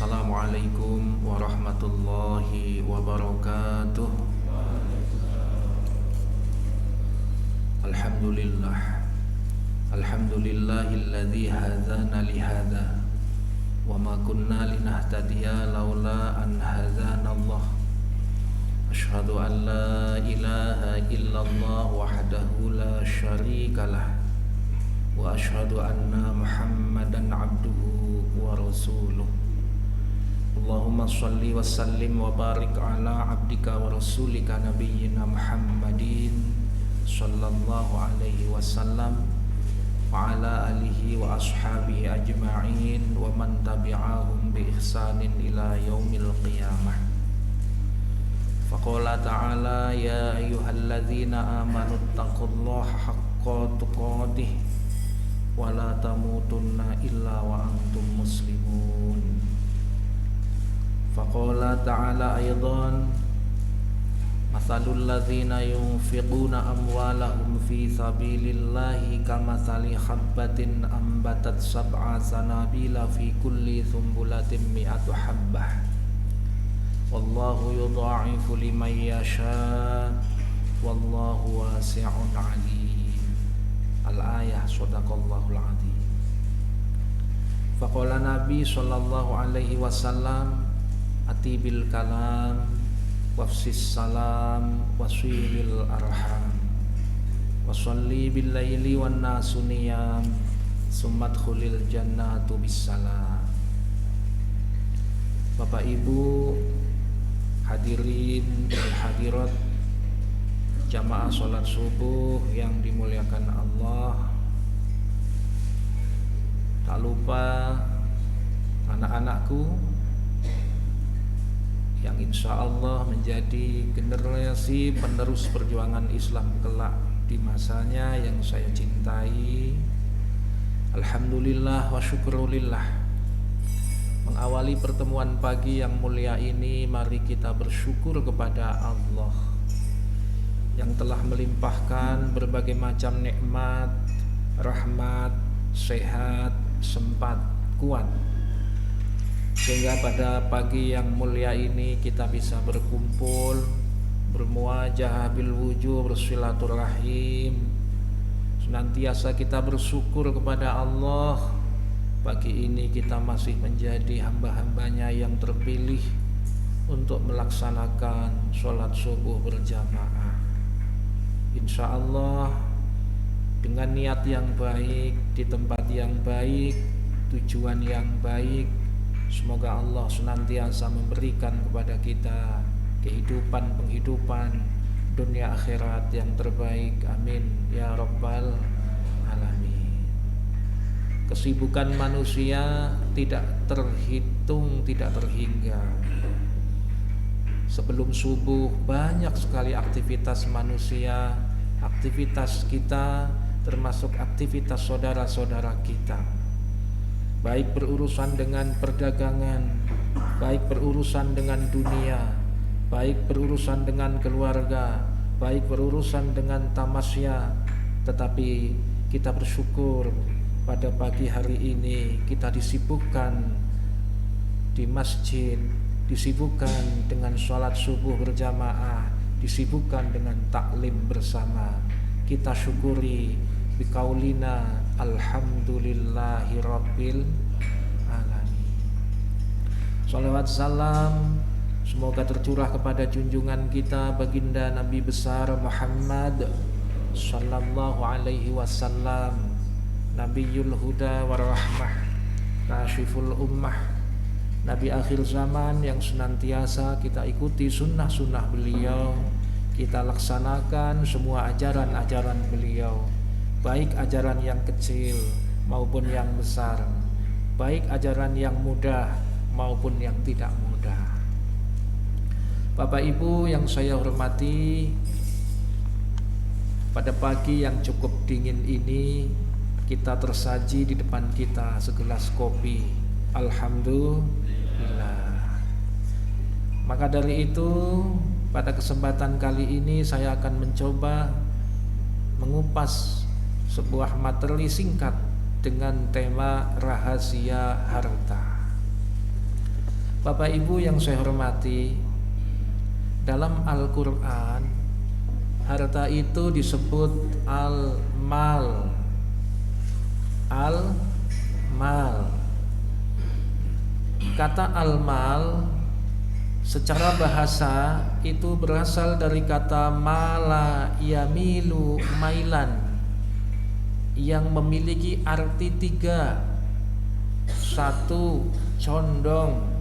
Assalamualaikum warahmatullahi wabarakatuh. Alhamdulillah. Alhamdulillahilladzi hadzana lihadza wa ma kunna linahtadiya laula an hadzanallah. Asyhadu an la ilaha illallah wahdahu la syarikalah wa asyhadu anna Muhammadan abduhu wa rasuluh. Allahumma shalli wa sallim wa barik ala abdika wa rasulika nabiyyina Muhammadin sallallahu alaihi wasallam wa ala alihi wa ashabihi ajma'in wa man tabi'ahum bi ihsanin ila yaumil qiyamah. Faqala ta'ala ya ayyuhalladzina amanu taqullaha haqqa tuqatih wa la tamutunna illa wa antum muslimun. Faqala ta'ala aydan mathalul ladzina yunfiquna amwalahum fi sabilillahi kamathali habbatin ambatat sab'a sanabila fi kulli sumbulatin mi'atu habbah wallahu yudha'ifu liman yasha wallahu wasi'un alim. Al-ayah. Shadaqallahul adzim. Faqala Nabi sallallahu alaihi wasallam atibil kalam wafsis salam wasilil arham wasalli bil laili wan nasu niyam summat khulil jannatu bissalam. Bapak Ibu hadirin dan hadirat jamaah sholat subuh yang dimuliakan Allah, tak lupa anak-anakku yang insya Allah menjadi generasi penerus perjuangan Islam kelak di masanya yang saya cintai. Alhamdulillah wa syukrulillah. Mengawali pertemuan pagi yang mulia ini, mari kita bersyukur kepada Allah yang telah melimpahkan berbagai macam nikmat, rahmat, sehat, sempat, kuat, sehingga pada pagi yang mulia ini kita bisa berkumpul, bermuajah bil wujuh, bersilaturahim. Senantiasa kita bersyukur kepada Allah. Pagi ini kita masih menjadi hamba-hambanya yang terpilih untuk melaksanakan sholat subuh berjamaah. Insya Allah dengan niat yang baik, di tempat yang baik, tujuan yang baik, semoga Allah senantiasa memberikan kepada kita penghidupan dunia akhirat yang terbaik. Amin ya rabbal alamin. Kesibukan manusia tidak terhitung, tidak terhingga. Sebelum subuh banyak sekali aktivitas manusia, aktivitas kita, termasuk aktivitas saudara-saudara kita, baik berurusan dengan perdagangan, baik berurusan dengan dunia, baik berurusan dengan keluarga, baik berurusan dengan tamasya. Tetapi kita bersyukur pada pagi hari ini kita disibukkan di masjid, disibukkan dengan sholat subuh berjamaah, disibukkan dengan taklim bersama. Kita syukuri biqaulina alhamdulillahi rabbil alamin. Salawat salam semoga tercurah kepada junjungan kita baginda Nabi besar Muhammad sallallahu alaihi wasallam, Nabiyul huda warahmah, kasyiful ummah, Nabi akhir zaman yang senantiasa kita ikuti sunnah-sunnah beliau, kita laksanakan semua ajaran-ajaran beliau, baik ajaran yang kecil maupun yang besar, baik ajaran yang mudah maupun yang tidak mudah. Bapak Ibu yang saya hormati, pada pagi yang cukup dingin ini kita tersaji di depan kita segelas kopi. Alhamdulillah. Maka dari itu pada kesempatan kali ini saya akan mencoba mengupas sebuah materi singkat dengan tema rahasia harta. Bapak Ibu yang saya hormati, dalam Al-Quran harta itu disebut al-mal. Al-mal. Kata al-mal secara bahasa itu berasal dari kata mala yamilu mailan, yang memiliki arti tiga. Satu, condong.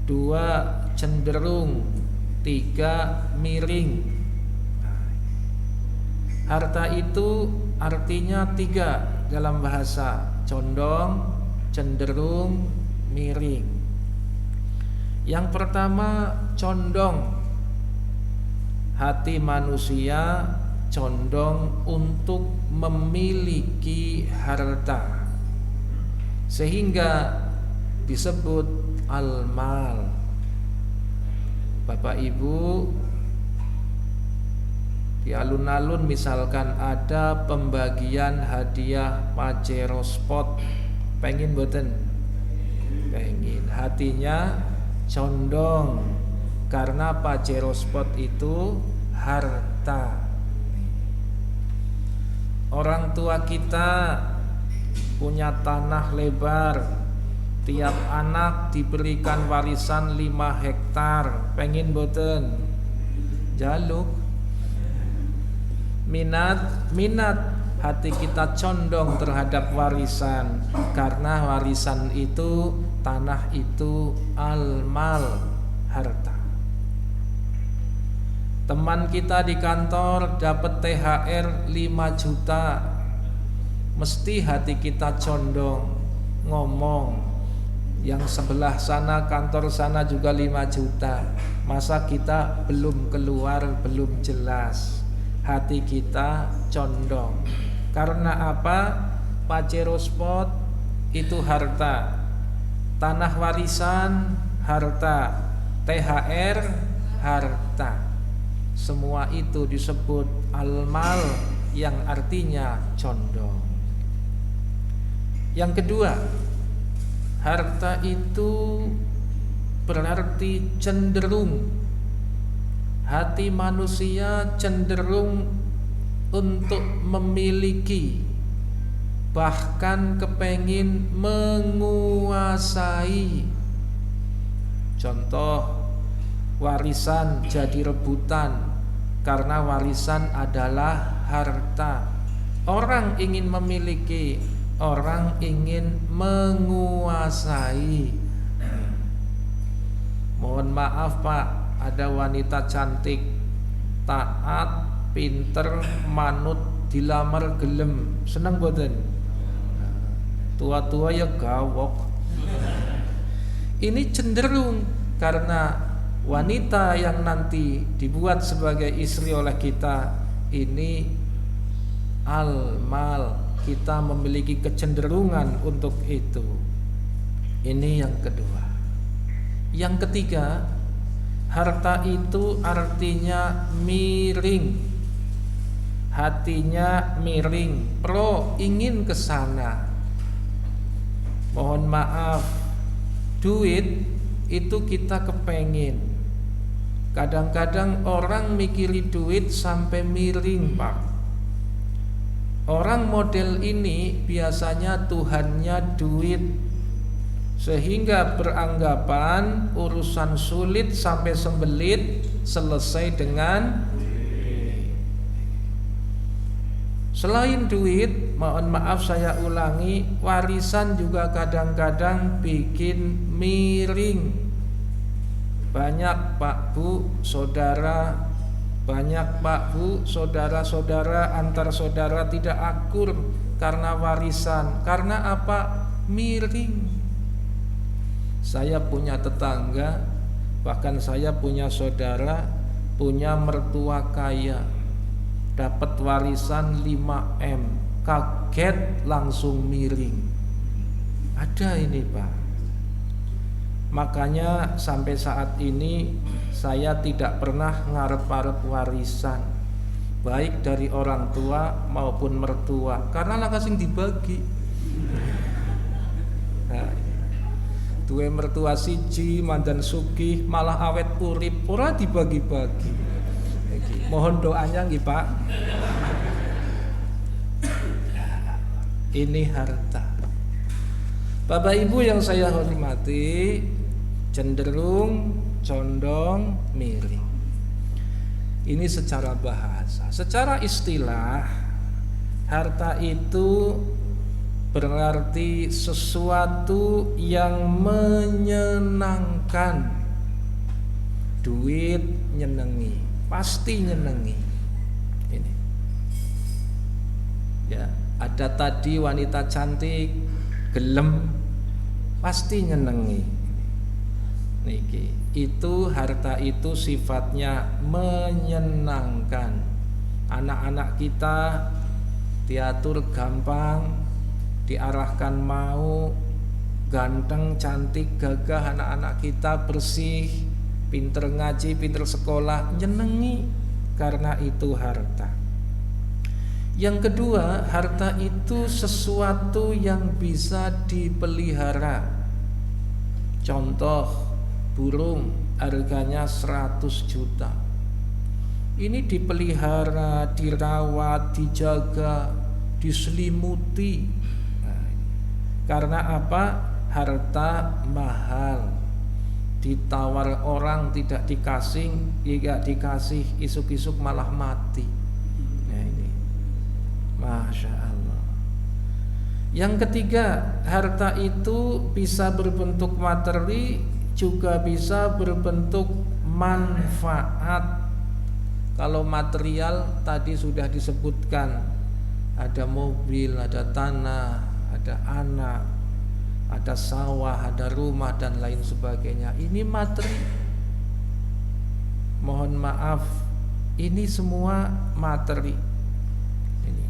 Dua, cenderung. Tiga, miring. Harta itu artinya tiga dalam bahasa: condong, cenderung, miring. Yang pertama, condong. Hati manusia condong untuk memiliki harta, sehingga disebut al-mal. Bapak Ibu, di alun-alun misalkan ada pembagian hadiah Pajero Spot, pengen boten? Pengen. Hatinya condong karena Pajero Spot itu harta. Orang tua kita punya tanah lebar, tiap anak diberikan warisan 5 hektar, pengen boten? Jaluk. Minat hati kita condong terhadap warisan, karena warisan itu, tanah itu al-mal, harta. Teman kita di kantor dapat THR 5 juta, mesti hati kita condong, ngomong, yang sebelah sana, kantor sana juga 5 juta. Masa kita belum keluar, belum jelas. Hati kita condong. Karena apa? Pajero Spot itu harta, tanah warisan harta, THR harta. Semua itu disebut al-mal, yang artinya condong. Yang kedua, harta itu berarti cenderung. Hati manusia cenderung untuk memiliki, bahkan kepengin menguasai. Contoh, warisan jadi rebutan karena warisan adalah harta. Orang ingin memiliki, orang ingin menguasai. Mohon maaf Pak, ada wanita cantik, taat, pinter, manut, dilamar gelem, seneng boten? Tua-tua ya gawok. Ini cenderung karena wanita yang nanti dibuat sebagai istri oleh kita ini al-mal, kita memiliki kecenderungan untuk itu. Ini yang kedua. Yang ketiga, harta itu artinya miring. Hatinya miring, pro, ingin ke sana. Mohon maaf, duit itu kita kepengin. Kadang-kadang orang mikiri duit sampai miring, Pak. Orang model ini biasanya Tuhannya duit, sehingga beranggapan urusan sulit sampai sembelit selesai dengan duit. Selain duit, mohon maaf saya ulangi, warisan juga kadang-kadang bikin miring. Banyak Pak Bu, saudara, banyak Pak Bu, saudara-saudara antar saudara tidak akur karena warisan. Karena apa? Miring. Saya punya tetangga, bahkan saya punya saudara, punya mertua kaya, dapat warisan 5M, kaget langsung miring. Ada ini Pak. Makanya sampai saat ini saya tidak pernah ngarep-arep warisan, baik dari orang tua maupun mertua, karena langsung dibagi. Nah, duwe mertua siji mandan sugih malah awet urip ora dibagi-bagi. Mohon doanya nggih Pak. Ini harta. Bapak Ibu yang saya hormati, cenderung, condong, miring. Ini secara bahasa. Secara istilah, harta itu berarti sesuatu yang menyenangkan. Duit nyenengi, pasti nyenengi. Ini. Ya, ada tadi wanita cantik, gelem, pasti nyenengi. Niki, itu harta itu sifatnya menyenangkan. Anak-anak kita diatur gampang, diarahkan mau, ganteng, cantik, gagah anak-anak kita, bersih, pinter ngaji, pinter sekolah, nyenengi karena itu harta. Yang kedua, harta itu sesuatu yang bisa dipelihara. Contoh, burung harganya 100 juta. Ini dipelihara, dirawat, dijaga, diselimuti. Karena apa? Harta mahal. Ditawar orang tidak dikasih, tidak dikasih, isuk-isuk malah mati. Nah ini, Masya Allah. Yang ketiga, harta itu bisa berbentuk materi, juga bisa berbentuk manfaat. Kalau material tadi sudah disebutkan, ada mobil, ada tanah, ada anak, ada sawah, ada rumah dan lain sebagainya. Ini materi. Mohon maaf, ini semua materi. Ini.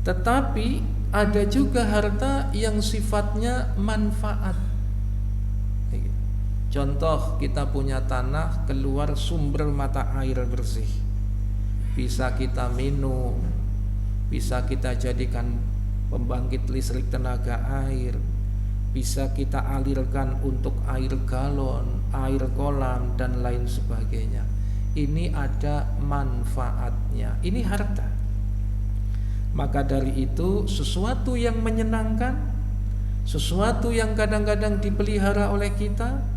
Tetapi ada juga harta yang sifatnya manfaat. Contoh, kita punya tanah, keluar sumber mata air bersih. Bisa kita minum, bisa kita jadikan pembangkit listrik tenaga air, bisa kita alirkan untuk air galon, air kolam dan lain sebagainya. Ini ada manfaatnya. Ini harta. Maka dari itu, sesuatu yang menyenangkan, sesuatu yang kadang-kadang dipelihara oleh kita,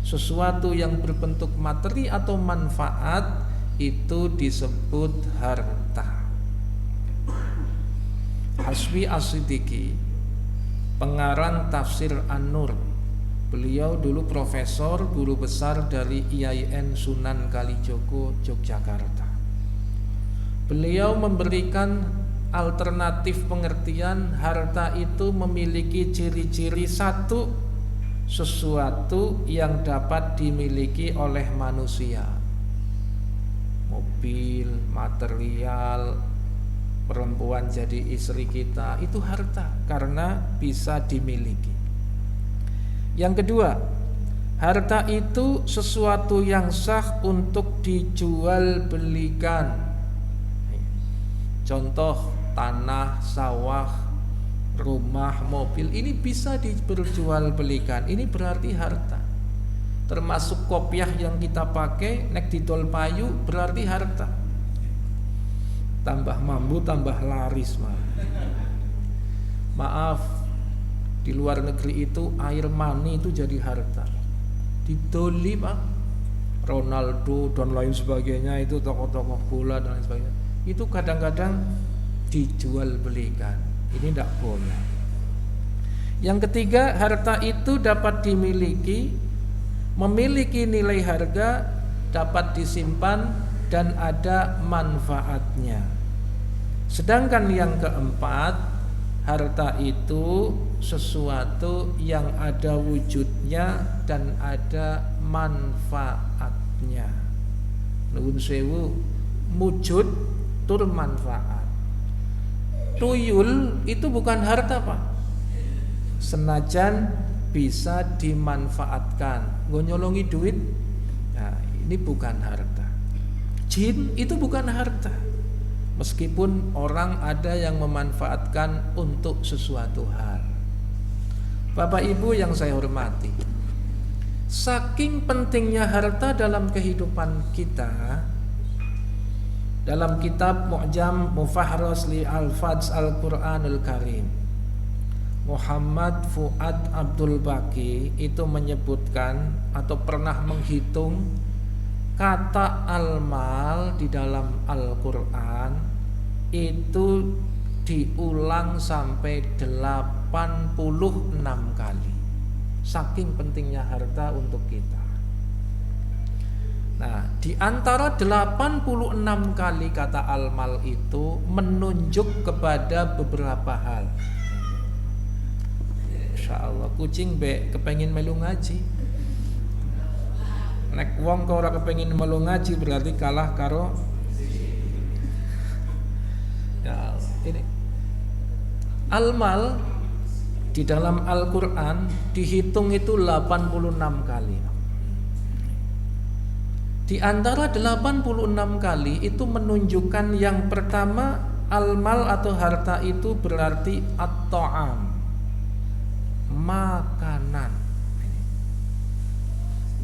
sesuatu yang berbentuk materi atau manfaat, itu disebut harta. Hasbi As-Siddiqi, pengarang tafsir An-Nur, beliau dulu profesor, guru besar dari IAIN Sunan Kalijogo, Yogyakarta. Beliau memberikan alternatif pengertian harta itu memiliki ciri-ciri satu, sesuatu yang dapat dimiliki oleh manusia. Mobil, material, perempuan jadi istri kita, itu harta karena bisa dimiliki. Yang kedua, harta itu sesuatu yang sah untuk dijual belikan. Contoh, tanah, sawah, rumah, mobil, ini bisa diperjual belikan. Ini berarti harta. Termasuk kopiah yang kita pakai nek didol payu, berarti harta. Tambah mambu, tambah laris. Maaf, di luar negeri itu air mani itu jadi harta. Didoli Pak, Ronaldo dan lain sebagainya, itu tokoh-tokoh bola dan lain sebagainya, itu kadang-kadang dijual belikan. Ini tidak boleh. Yang ketiga, harta itu dapat dimiliki, memiliki nilai harga, dapat disimpan dan ada manfaatnya. Sedangkan yang keempat, harta itu sesuatu yang ada wujudnya dan ada manfaatnya. Nuwun sewu, wujud tur manfaat. Tuyul itu bukan harta Pak, senajan bisa dimanfaatkan. Nggo nyolongi duit, nah ini bukan harta. Jin itu bukan harta, meskipun orang ada yang memanfaatkan untuk sesuatu hal. Bapak Ibu yang saya hormati, saking pentingnya harta dalam kehidupan kita, dalam kitab Mu'jam Mufahras li Al-Fadz Al-Quranul Karim, Muhammad Fuad Abdul Baqi itu menyebutkan atau pernah menghitung kata al-mal di dalam Al-Quran itu diulang sampai 86 kali. Saking pentingnya harta untuk kita. Nah, di antara 86 kali kata al-mal itu menunjuk kepada beberapa hal. Insyaallah kucing be kepengin melu ngaji. Nek wong kok ora kepengin melu ngaji berarti kalah karo ya ini. Al-mal di dalam Al-Qur'an dihitung itu 86 kali. Di antara 86 kali itu menunjukkan yang pertama, al-mal atau harta itu berarti at-ta'am, makanan.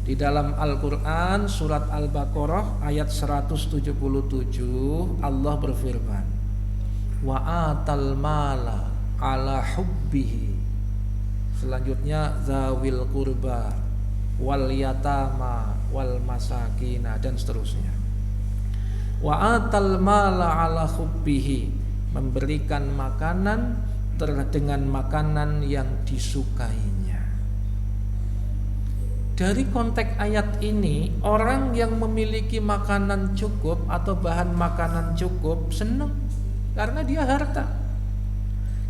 Di dalam Al-Quran surat Al-Baqarah ayat 177 Allah berfirman, wa atal mala ala hubbihi. Selanjutnya zawil qurba wal yatama wal masakina dan seterusnya. Wa atal mala ala hubbihi, memberikan makanan dengan makanan yang disukainya. Dari konteks ayat ini, orang yang memiliki makanan cukup atau bahan makanan cukup senang karena dia harta.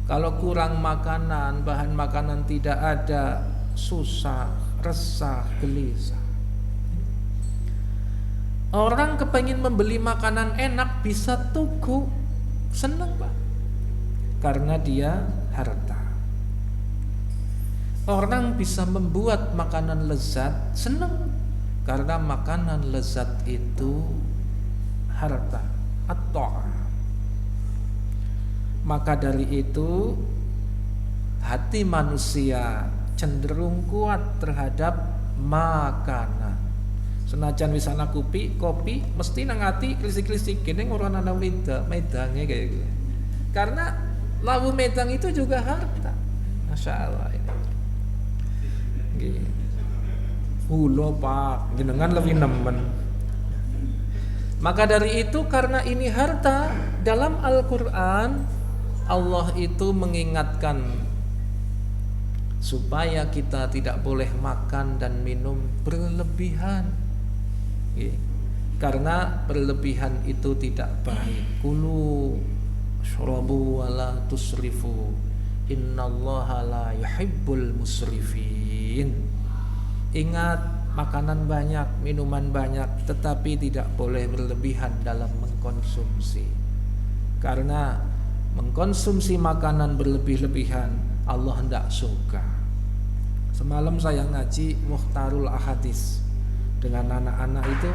Kalau kurang makanan, bahan makanan tidak ada, susah, resah, gelisah. Orang kepengin membeli makanan enak bisa tuku, senang Pak, karena dia harta. Orang bisa membuat makanan lezat, senang karena makanan lezat itu harta atau. Maka dari itu hati manusia cenderung kuat terhadap makanan. Senajan wisana kopi mesti nang ati krisik-krisik kene ora ana medange kayak gitu. Karena lawu medang itu juga harta. Masya Allah ini. Ulo Pak, jenengan lebih nemen. Maka dari itu karena ini harta, dalam Al-Quran Allah itu mengingatkan supaya kita tidak boleh makan dan minum berlebihan. Karena berlebihan itu tidak baik. Kulu syrabu wala tusrifu, innallaha la yuhibbul musrifin. Ingat, makanan banyak, minuman banyak, tetapi tidak boleh berlebihan dalam mengkonsumsi. Karena mengkonsumsi makanan berlebih-lebihan Allah hendak suka. Semalam saya ngaji Mukhtarul Ahadits dengan anak-anak itu,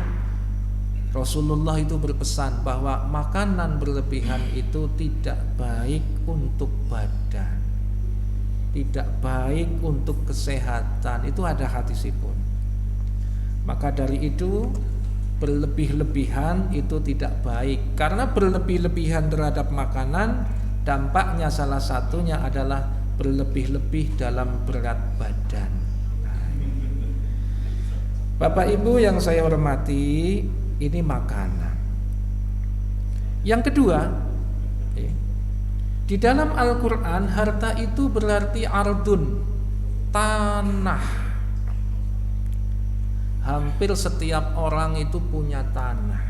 Rasulullah itu berpesan bahwa makanan berlebihan itu tidak baik untuk badan, tidak baik untuk kesehatan. Itu ada hadisipun. Maka dari itu berlebih-lebihan itu tidak baik. Karena berlebih-lebihan terhadap makanan, dampaknya salah satunya adalah berlebih-lebih dalam berat badan. Bapak Ibu yang saya hormati, ini makanan. Yang kedua, di dalam Al-Quran harta itu berarti ardun, tanah. Hampir setiap orang itu punya tanah,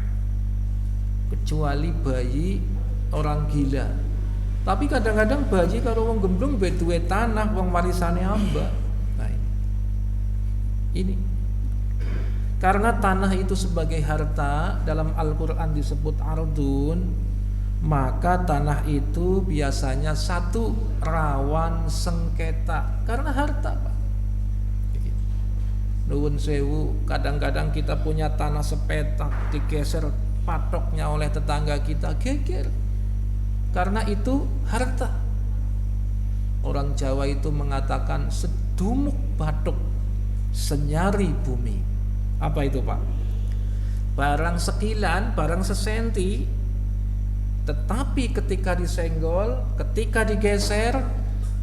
kecuali bayi orang gila. Tapi kadang-kadang bayi kalau wong gemblung duwe tanah, wong warisane amba. Nah, ini karena tanah itu sebagai harta dalam Al-Quran disebut ardun, maka tanah itu biasanya satu rawan sengketa karena harta Pak. Nuwun sewu, kadang-kadang kita punya tanah sepetak digeser patoknya oleh tetangga kita, geger karena itu harta. Orang Jawa itu mengatakan sedumuk batuk senyari bumi. Apa itu Pak? Barang sekilan, barang sesenti, tetapi ketika disenggol, ketika digeser,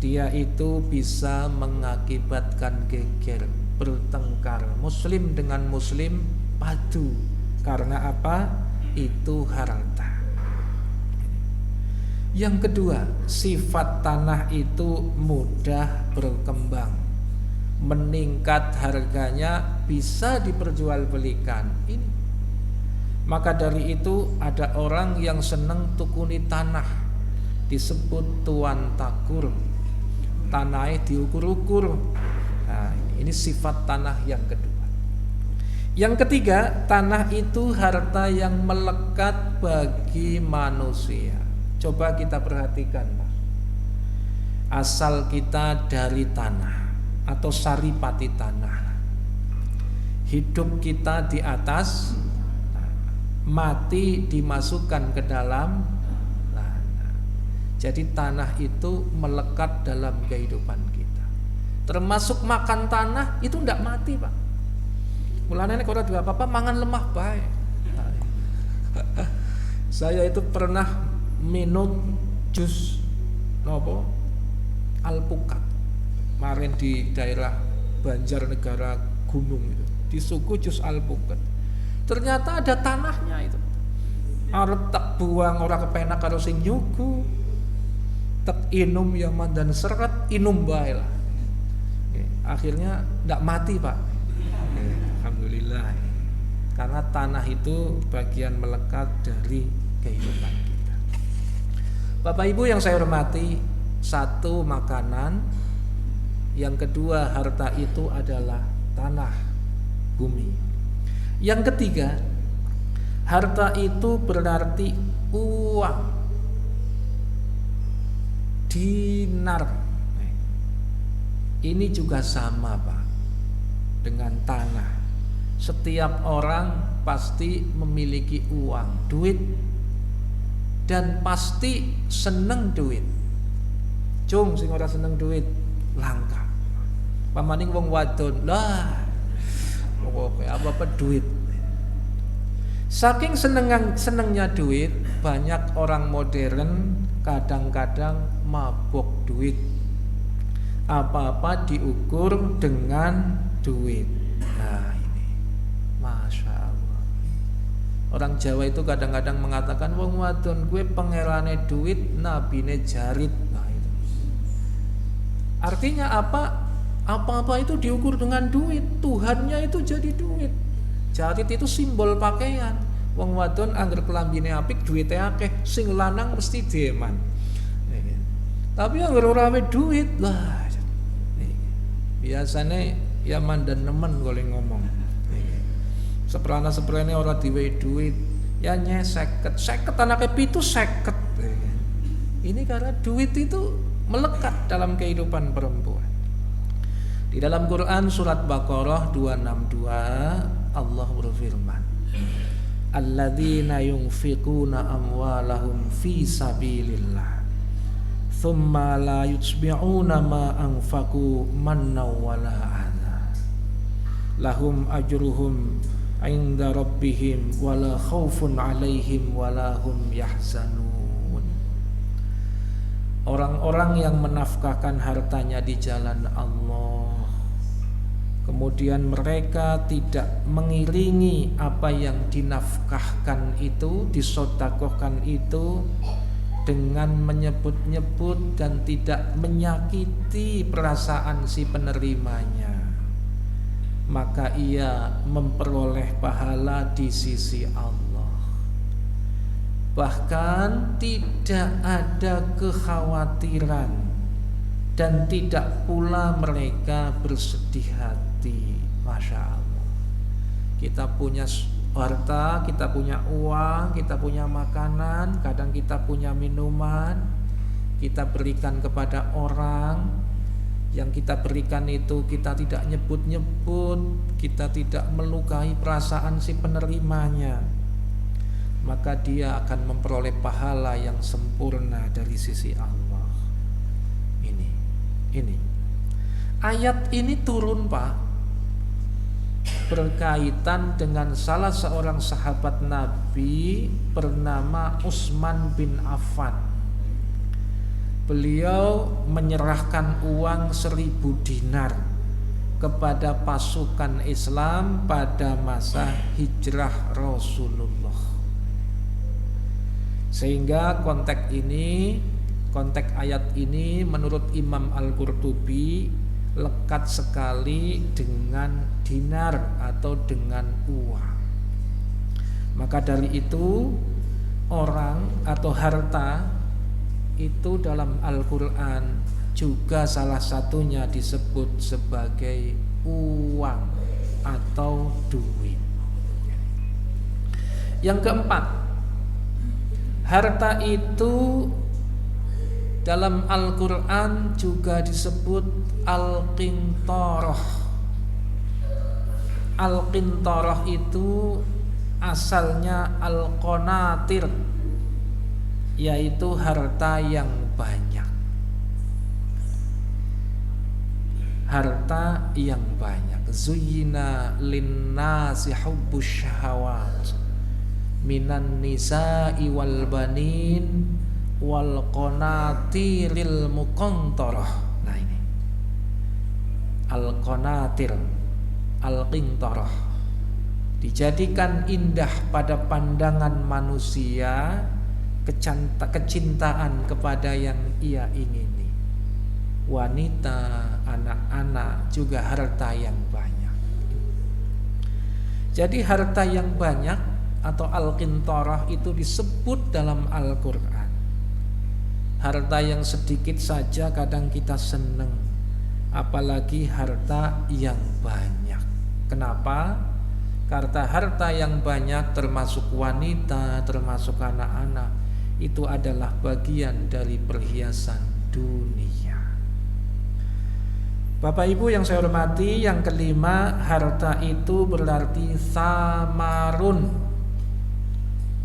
dia itu bisa mengakibatkan geger, bertengkar, muslim dengan muslim padu. Karena apa? Itu harta. Yang kedua, sifat tanah itu mudah berkembang, meningkat harganya, bisa diperjualbelikan. Ini. Maka dari itu ada orang yang senang tukuni tanah, disebut tuan takur. Tanahnya diukur-ukur. Nah, ini sifat tanah yang kedua. Yang ketiga, tanah itu harta yang melekat bagi manusia. Coba kita perhatikan, Pak. Asal kita dari tanah atau saripati tanah. Hidup kita di atas, mati dimasukkan ke dalam tanah. Jadi tanah itu melekat dalam kehidupan kita. Termasuk makan tanah itu tidak mati, Pak. Mulanya nek ora duwe apa-apa mangan lemah bae. Saya itu pernah minum jus nopo alpukat kemarin di daerah Banjarnegara Gunung itu, di suku jus alpukat. Ternyata ada tanahnya itu. Arep tak buang ora kepenak karo sing nyuku. Tak inum ya mandan seret inum bae lah. Akhirnya ndak mati, Pak. Alhamdulillah. Karena tanah itu bagian melekat dari kehidupan kita. Bapak Ibu yang saya hormati, satu makanan, yang kedua harta itu adalah tanah, bumi. Yang ketiga, harta itu berarti uang, dinar. Ini juga sama, Pak, dengan tanah. Setiap orang pasti memiliki uang, duit, dan pasti seneng duit. Cung sing ora seneng duit langka. Pamaning wong wadon, lah pokoke apa duit. Saking senengnya duit, banyak orang modern kadang-kadang mabok duit. Apa-apa diukur dengan duit. Nah, ini Masya Allah. Orang Jawa itu kadang-kadang mengatakan wong wadon gue pangerane duit, nabine jarit. Nah, itu. Artinya apa? Apa-apa itu diukur dengan duit. Tuhannya itu jadi duit. Jarit itu simbol pakaian. Wong wadon angger kelambine apik, duwite akeh, sing lanang mesti deman. Tapi angger ora awe duit, lah. Biasane ya mandan nemen golek ngomong. Seprana-seprene ora diwehi duit, ya nye 50 anake 7 50. Ini karena duit itu melekat dalam kehidupan perempuan. Di dalam Quran surat Baqarah 262 Allah berfirman, alladzina yunfiquna amwalahum fi sabilillah thumma la yutbi'una ma anfaqu mannaw wala adha lahum ajruhum 'inda rabbihim wala khaufun 'alaihim wala hum yahzanun. Orang-orang yang menafkahkan hartanya di jalan Allah, kemudian mereka tidak mengiringi apa yang dinafkahkan itu, disedekahkan itu dengan menyebut-nyebut dan tidak menyakiti perasaan si penerimanya, maka ia memperoleh pahala di sisi Allah. Bahkan tidak ada kekhawatiran dan tidak pula mereka bersedih hati. Masya Allah. Kita punya harta, kita punya uang, kita punya makanan, kadang kita punya minuman, kita berikan kepada orang. Yang kita berikan itu kita tidak nyebut-nyebut, kita tidak melukai perasaan si penerimanya, maka dia akan memperoleh pahala yang sempurna dari sisi Allah. Ini Ini ayat ini turun Pak, berkaitan dengan salah seorang sahabat Nabi bernama Utsman bin Affan. Beliau menyerahkan uang 1000 dinar kepada pasukan Islam pada masa hijrah Rasulullah. Sehingga konteks ayat ini menurut Imam Al-Qurtubi lekat sekali dengan dinar atau dengan uang. Maka dari itu orang atau harta itu dalam Al-Quran juga salah satunya disebut sebagai uang atau duit. Yang keempat, harta itu dalam Al-Quran juga disebut al-qintarah. Al-qintarah itu asalnya al-qanatir, yaitu harta yang banyak. Harta yang banyak. Zuyyina linnasi hubbus syahawat minan nisa'i wal banin wal qanatiril muqantarah. Nah ini al-qanatir, al-qintarah, dijadikan indah pada pandangan manusia kecintaan kepada yang ia ingini. Wanita, anak-anak, juga harta yang banyak. Jadi harta yang banyak atau al-qintarah itu disebut dalam Al-Quran. Harta yang sedikit saja kadang kita seneng, apalagi harta yang banyak. Kenapa? Karena harta yang banyak termasuk wanita, termasuk anak-anak, itu adalah bagian dari perhiasan dunia. Bapak Ibu yang saya hormati, yang kelima, harta itu berarti samarun,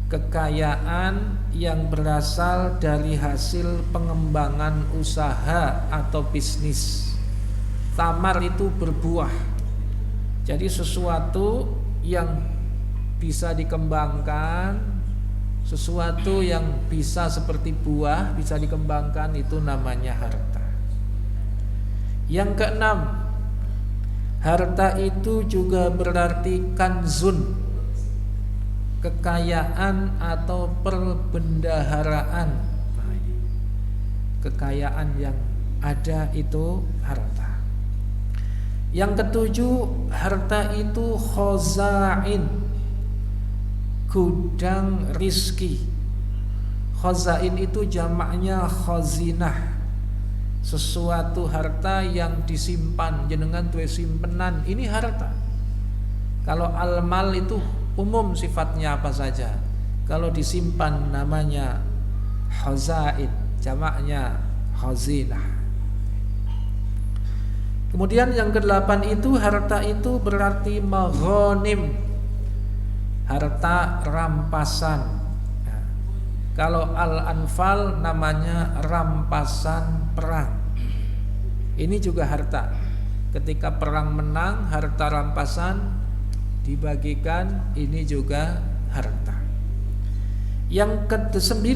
kekayaan yang berasal dari hasil pengembangan usaha atau bisnis. Samar itu berbuah. Jadi sesuatu yang bisa dikembangkan, sesuatu yang bisa seperti buah bisa dikembangkan, itu namanya harta. Yang keenam, harta itu juga berarti kanzun, kekayaan atau perbendaharaan. Kekayaan yang ada itu harta. Yang ketujuh, harta itu khozain, gudang rizki. Khozain itu jamaknya khozinah, sesuatu harta yang disimpan, jenengan duwe simpenan, ini harta. Kalau al-mal itu umum sifatnya apa saja. Kalau disimpan namanya khozain, jamaknya khozinah. Kemudian yang kedelapan itu, harta itu berarti maghanim, harta rampasan. Nah, kalau al-anfal namanya rampasan perang. Ini juga harta. Ketika perang menang, harta rampasan dibagikan, ini juga harta. Yang ke-9,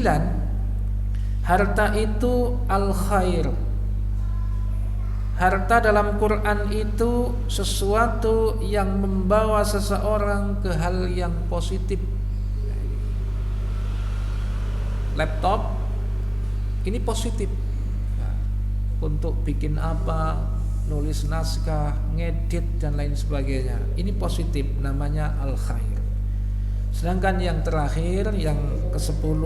harta itu al-khair. Harta dalam Quran itu sesuatu yang membawa seseorang ke hal yang positif. Laptop ini positif, untuk bikin apa, nulis naskah, ngedit dan lain sebagainya. Ini positif, namanya al-khair. Sedangkan yang terakhir, yang ke-10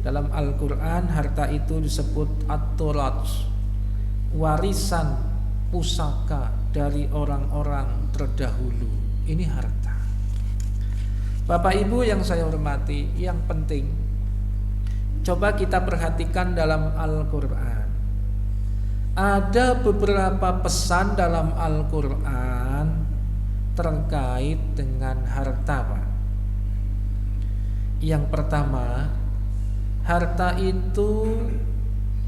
dalam Al-Quran, harta itu disebut at-turath, warisan pusaka dari orang-orang terdahulu. Ini harta. Bapak Ibu yang saya hormati, yang penting coba kita perhatikan dalam Al-Quran. Ada beberapa pesan dalam Al-Quran terkait dengan harta, Pak. Yang pertama, harta itu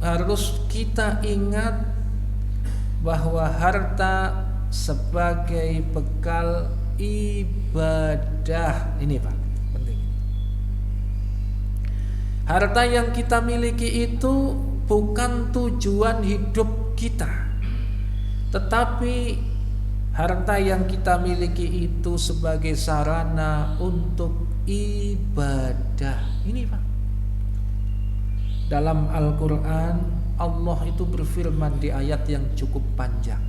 harus kita ingat bahwa harta sebagai bekal ibadah. Ini Pak, penting. Harta yang kita miliki itu bukan tujuan hidup kita, tetapi harta yang kita miliki itu sebagai sarana untuk ibadah. Ini Pak, dalam Al-Quran Allah itu berfirman di ayat yang cukup panjang,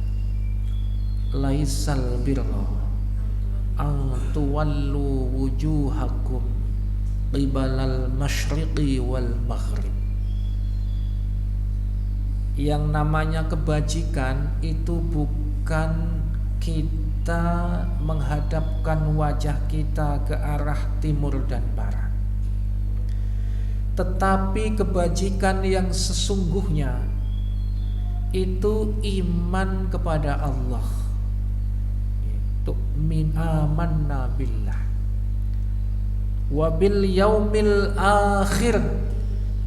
laisal birra an tuwallu wujuhakum qibalal masyriqi wal maghrib. Yang namanya kebajikan itu bukan kita menghadapkan wajah kita ke arah timur dan barat, tetapi kebajikan yang sesungguhnya itu iman kepada Allah. Itu min amanna billah wa bil yaumil akhir,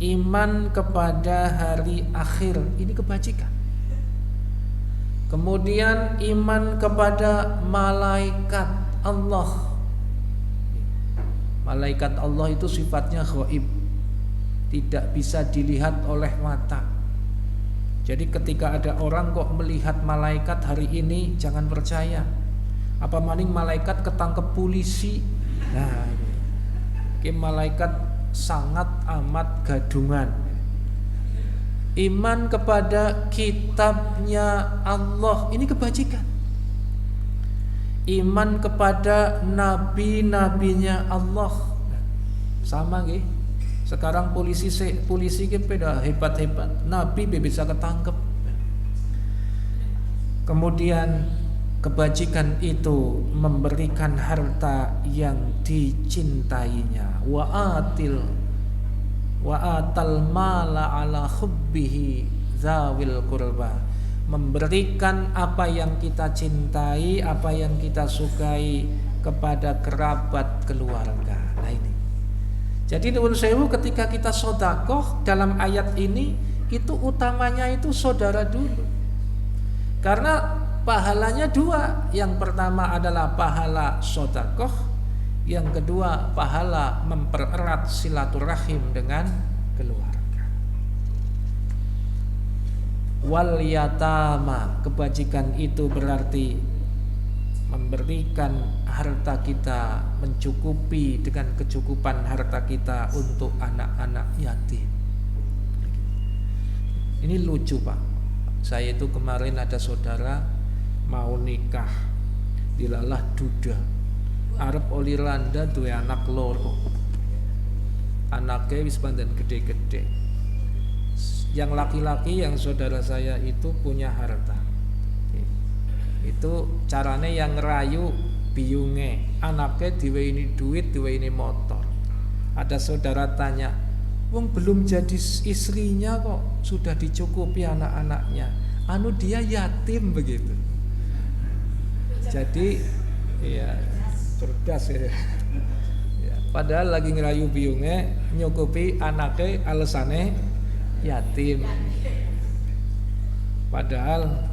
iman kepada hari akhir. Ini kebajikan. Kemudian iman kepada malaikat Allah. Malaikat Allah itu sifatnya ghaib, tidak bisa dilihat oleh mata. Jadi ketika ada orang kok melihat malaikat hari ini, jangan percaya. Apa maning malaikat ketangkep polisi. Nah, ini malaikat sangat amat gadungan. Iman kepada kitabnya Allah, ini kebajikan. Iman kepada nabi-nabinya Allah, sama nggih. Sekarang polisi ki beda hebat-hebat, nabi bisa ketangkep. Kemudian kebajikan itu memberikan harta yang dicintainya. Wa atal mala ala hubbihi zawil qurba, memberikan apa yang kita cintai, apa yang kita sukai kepada kerabat keluarga. Nah ini. Jadi nuwun sewu, ketika kita sedekah dalam ayat ini, itu utamanya itu saudara dulu. Karena pahalanya dua. Yang pertama adalah pahala sedekah, yang kedua pahala mempererat silaturahim dengan keluarga. Wal yatama, kebajikan itu berarti memberikan harta kita, mencukupi dengan kecukupan harta kita untuk anak-anak yatim. Ini lucu Pak, saya itu kemarin ada saudara mau nikah, dilalah duda, arep oli randa duwe anak loro, anaknya wis pandan gede-gede. Yang laki-laki yang saudara saya itu punya harta, itu carane yang ngerayu biyunge, anaknya diweini duit, diweini motor. Ada saudara tanya, wong belum jadi istrinya kok sudah dicukupi anak-anaknya, anu dia yatim begitu. Jadi ya cerdas ya. Padahal lagi ngerayu biyunge, nyukupi anaknya alesane yatim. Padahal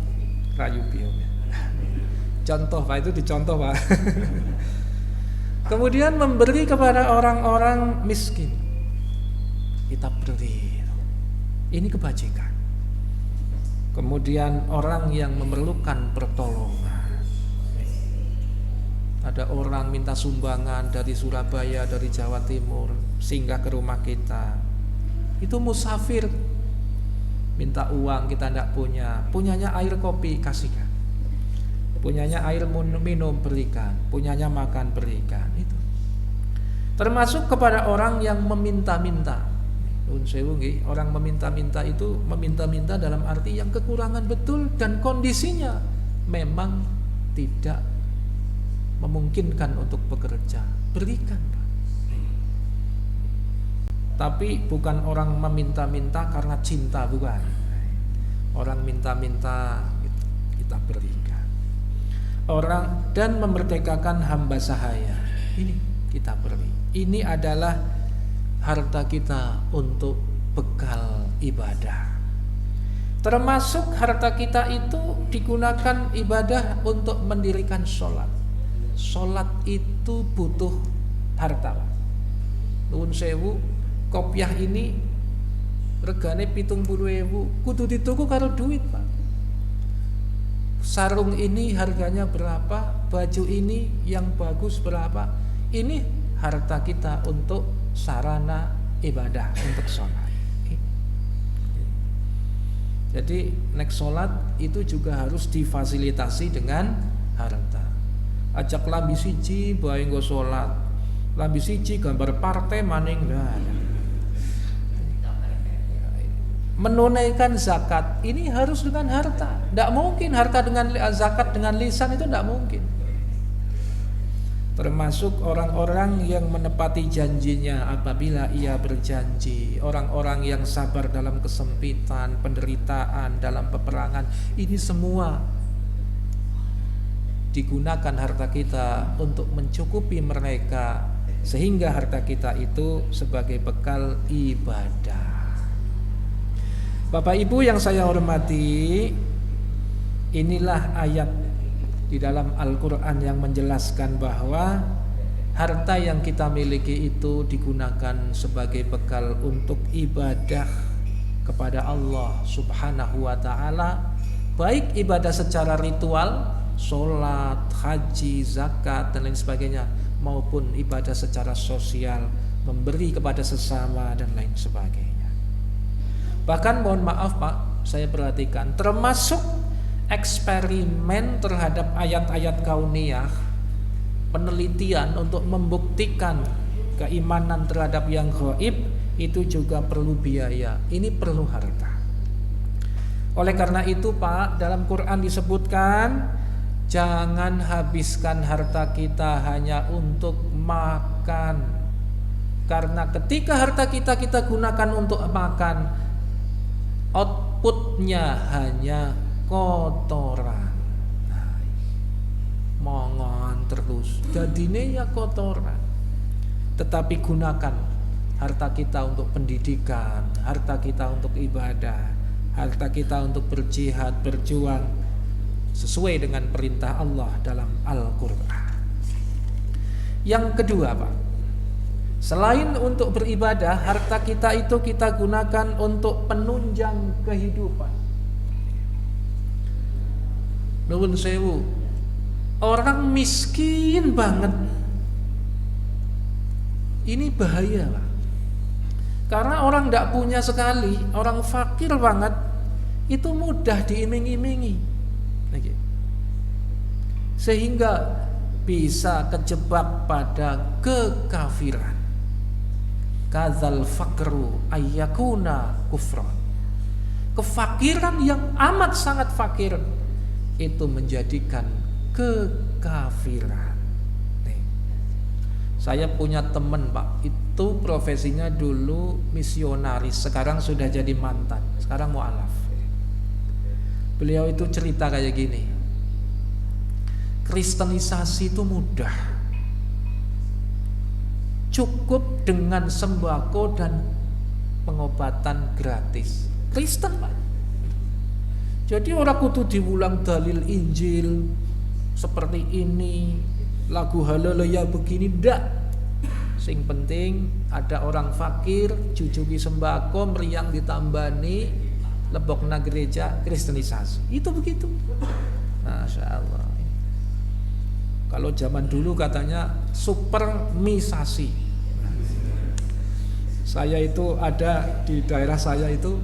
rayu biyunge. Contoh Pak, itu dicontoh Pak. Kemudian memberi kepada orang-orang miskin, kita beri. Ini kebajikan. Kemudian orang yang memerlukan pertolongan, ada orang minta sumbangan dari Surabaya, dari Jawa Timur, singgah ke rumah kita. Itu musafir, minta uang, kita tidak punya. Punyanya air kopi, kasihkan. Punyanya air minum, berikan. Punyanya makan, berikan. Itu termasuk kepada orang yang meminta-minta. Orang meminta-minta itu meminta-minta dalam arti yang kekurangan betul dan kondisinya memang tidak memungkinkan untuk bekerja, berikan Pak. Tapi bukan orang meminta-minta karena cinta, bukan. Orang minta-minta kita berikan. Orang dan memerdekakan hamba sahaya, ini kita beri. Ini adalah harta kita untuk bekal ibadah. Termasuk harta kita itu digunakan ibadah untuk mendirikan sholat. Sholat itu butuh harta. Nuwun sewu, kopiah ini regane 70.000, kudu dituku karo duit, Pak. Sarung ini harganya berapa, baju ini yang bagus berapa. Ini harta kita untuk sarana ibadah, untuk sholat. Jadi nek sholat itu juga harus difasilitasi dengan harta. Ajak lambi siji bae nggo sholat, lambi siji gambar partai maning menunaikan zakat ini harus dengan harta. Tidak mungkin harta dengan zakat dengan lisan itu tidak mungkin. Termasuk orang-orang yang menepati janjinya apabila ia berjanji, orang-orang yang sabar dalam kesempitan, penderitaan, dalam peperangan. Ini semua digunakan harta kita untuk mencukupi mereka, sehingga harta kita itu sebagai bekal ibadah. Bapak Ibu yang saya hormati, inilah ayat di dalam Al-Quran yang menjelaskan bahwa harta yang kita miliki itu digunakan sebagai bekal untuk ibadah kepada Allah Subhanahu wa ta'ala, baik ibadah secara ritual, sholat, haji, zakat, dan lain sebagainya, maupun ibadah secara sosial, memberi kepada sesama dan lain sebagainya. Bahkan mohon maaf Pak, saya perhatikan termasuk eksperimen terhadap ayat-ayat kauniyah, penelitian untuk membuktikan keimanan terhadap yang gaib itu juga perlu biaya. Ini perlu harta. Oleh karena itu Pak, dalam Quran disebutkan jangan habiskan harta kita hanya untuk makan. Karena ketika harta kita gunakan untuk makan, outputnya hanya kotoran. Mongon terus, jadinya ya kotoran. Tetapi gunakan harta kita untuk pendidikan, harta kita untuk ibadah, harta kita untuk berjihad, berjuang sesuai dengan perintah Allah dalam Al-Quran. Yang kedua Pak, selain untuk beribadah, harta kita itu kita gunakan untuk penunjang kehidupan. Nuwun sewu, orang miskin banget, ini bahaya Pak. Karena orang tidak punya sekali, orang fakir banget, itu mudah diiming-imingi, sehingga bisa kejebak pada kekafiran. Kadzal faqru ayyakuna kufran. Kefakiran yang amat sangat fakir itu menjadikan kekafiran. Saya punya teman Pak, itu profesinya dulu misionaris, sekarang sudah jadi mantan, sekarang mu'alaf. Beliau itu cerita kayak gini, kristenisasi itu mudah, cukup dengan sembako dan pengobatan gratis. Kristen Pak. Jadi orang kudu diulang dalil Injil seperti ini, lagu haleluya begini, ndak. Sing penting ada orang fakir, jujuki sembako, meriang ditambani, lebokna gereja, kristenisasi. Itu begitu. Masya Allah. Kalau zaman dulu katanya supermisasi. Saya itu ada di daerah saya itu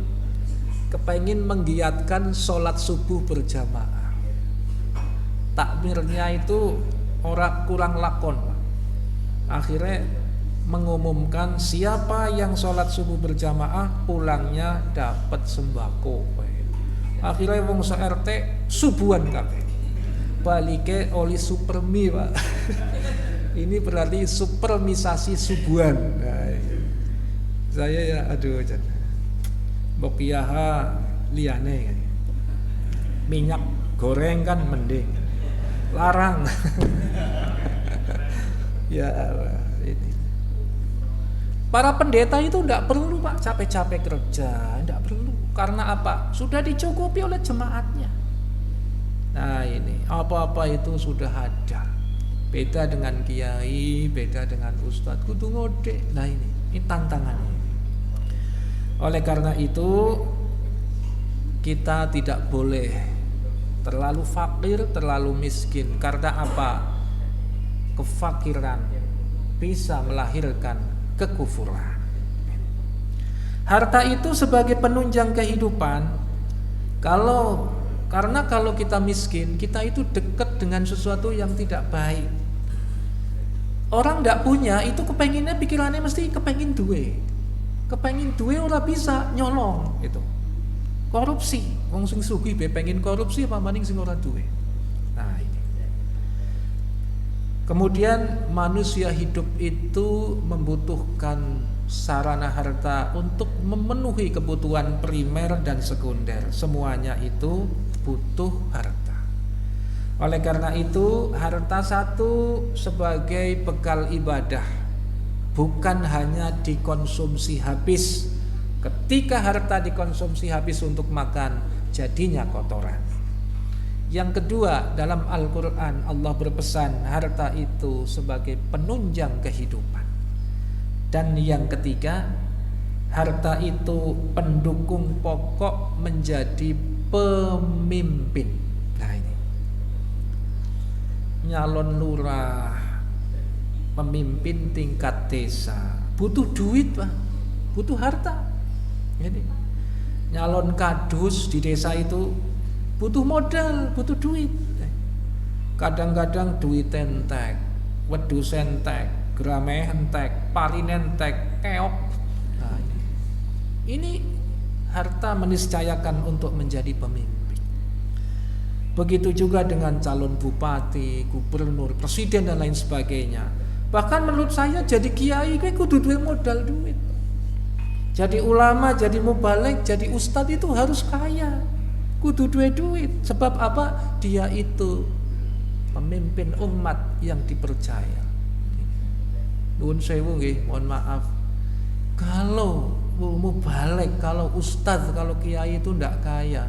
kepengin menggiatkan sholat subuh berjamaah. Takmirnya itu orang kurang lakon. Akhirnya mengumumkan siapa yang sholat subuh berjamaah pulangnya dapat sembako. Akhirnya wong se-RT subuhan kabeh. Balike oli supermi Pak. Ini berarti supermisasi subuhan. Saya ya aduh bokiaha liane minyak goreng kan mending larang. Ya Allah, ini para pendeta itu tidak perlu Pak capek-capek kerja, tidak perlu. Karena apa? Sudah dicukupi oleh jemaatnya. Nah ini, apa-apa itu sudah ada. Beda dengan kiai, beda dengan ustadz, kudu ngode. Nah ini tantangannya. Oleh karena itu, kita tidak boleh terlalu fakir, terlalu miskin. Karena apa? Kefakiran bisa melahirkan kekufuran. Harta itu sebagai penunjang kehidupan. Karena kalau kita miskin, kita itu dekat dengan sesuatu yang tidak baik. Orang tidak punya itu kepenginnya, pikirannya mesti kepengin duwe. Kepengin duwe ora bisa nyolong itu. Korupsi, wong sing sugih be pengen korupsi apa maning sing ora duwe. Nah ini. Kemudian manusia hidup itu membutuhkan sarana harta untuk memenuhi kebutuhan primer dan sekunder. Semuanya itu butuh harta. Oleh karena itu, harta satu sebagai bekal ibadah, bukan hanya dikonsumsi habis. Ketika harta dikonsumsi habis untuk makan, jadinya kotoran. Yang kedua, dalam Al-Quran Allah berpesan harta itu sebagai penunjang kehidupan. Dan yang ketiga, harta itu pendukung pokok menjadi pemimpin. Nah ini, nyalon lurah, pemimpin tingkat desa, butuh duit Pak, butuh harta. Jadi nyalon kadus di desa itu butuh modal, butuh duit. Kadang-kadang duit entek, wedhus entek, grameh entek, parin entek, keok. Nah, ini harta meniscayakan untuk menjadi pemimpin. Begitu juga dengan calon bupati, gubernur, presiden dan lain sebagainya. Bahkan menurut saya jadi kiai kayak kudu duwe modal duit. Jadi ulama, jadi mubaligh, jadi ustadz itu harus kaya. Kudu duwe duit. Sebab apa? Dia itu pemimpin umat yang dipercaya. Nuwun sewu nggih, mohon maaf. Kalau mubaligh, kalau ustadz, kalau kiai itu ndak kaya,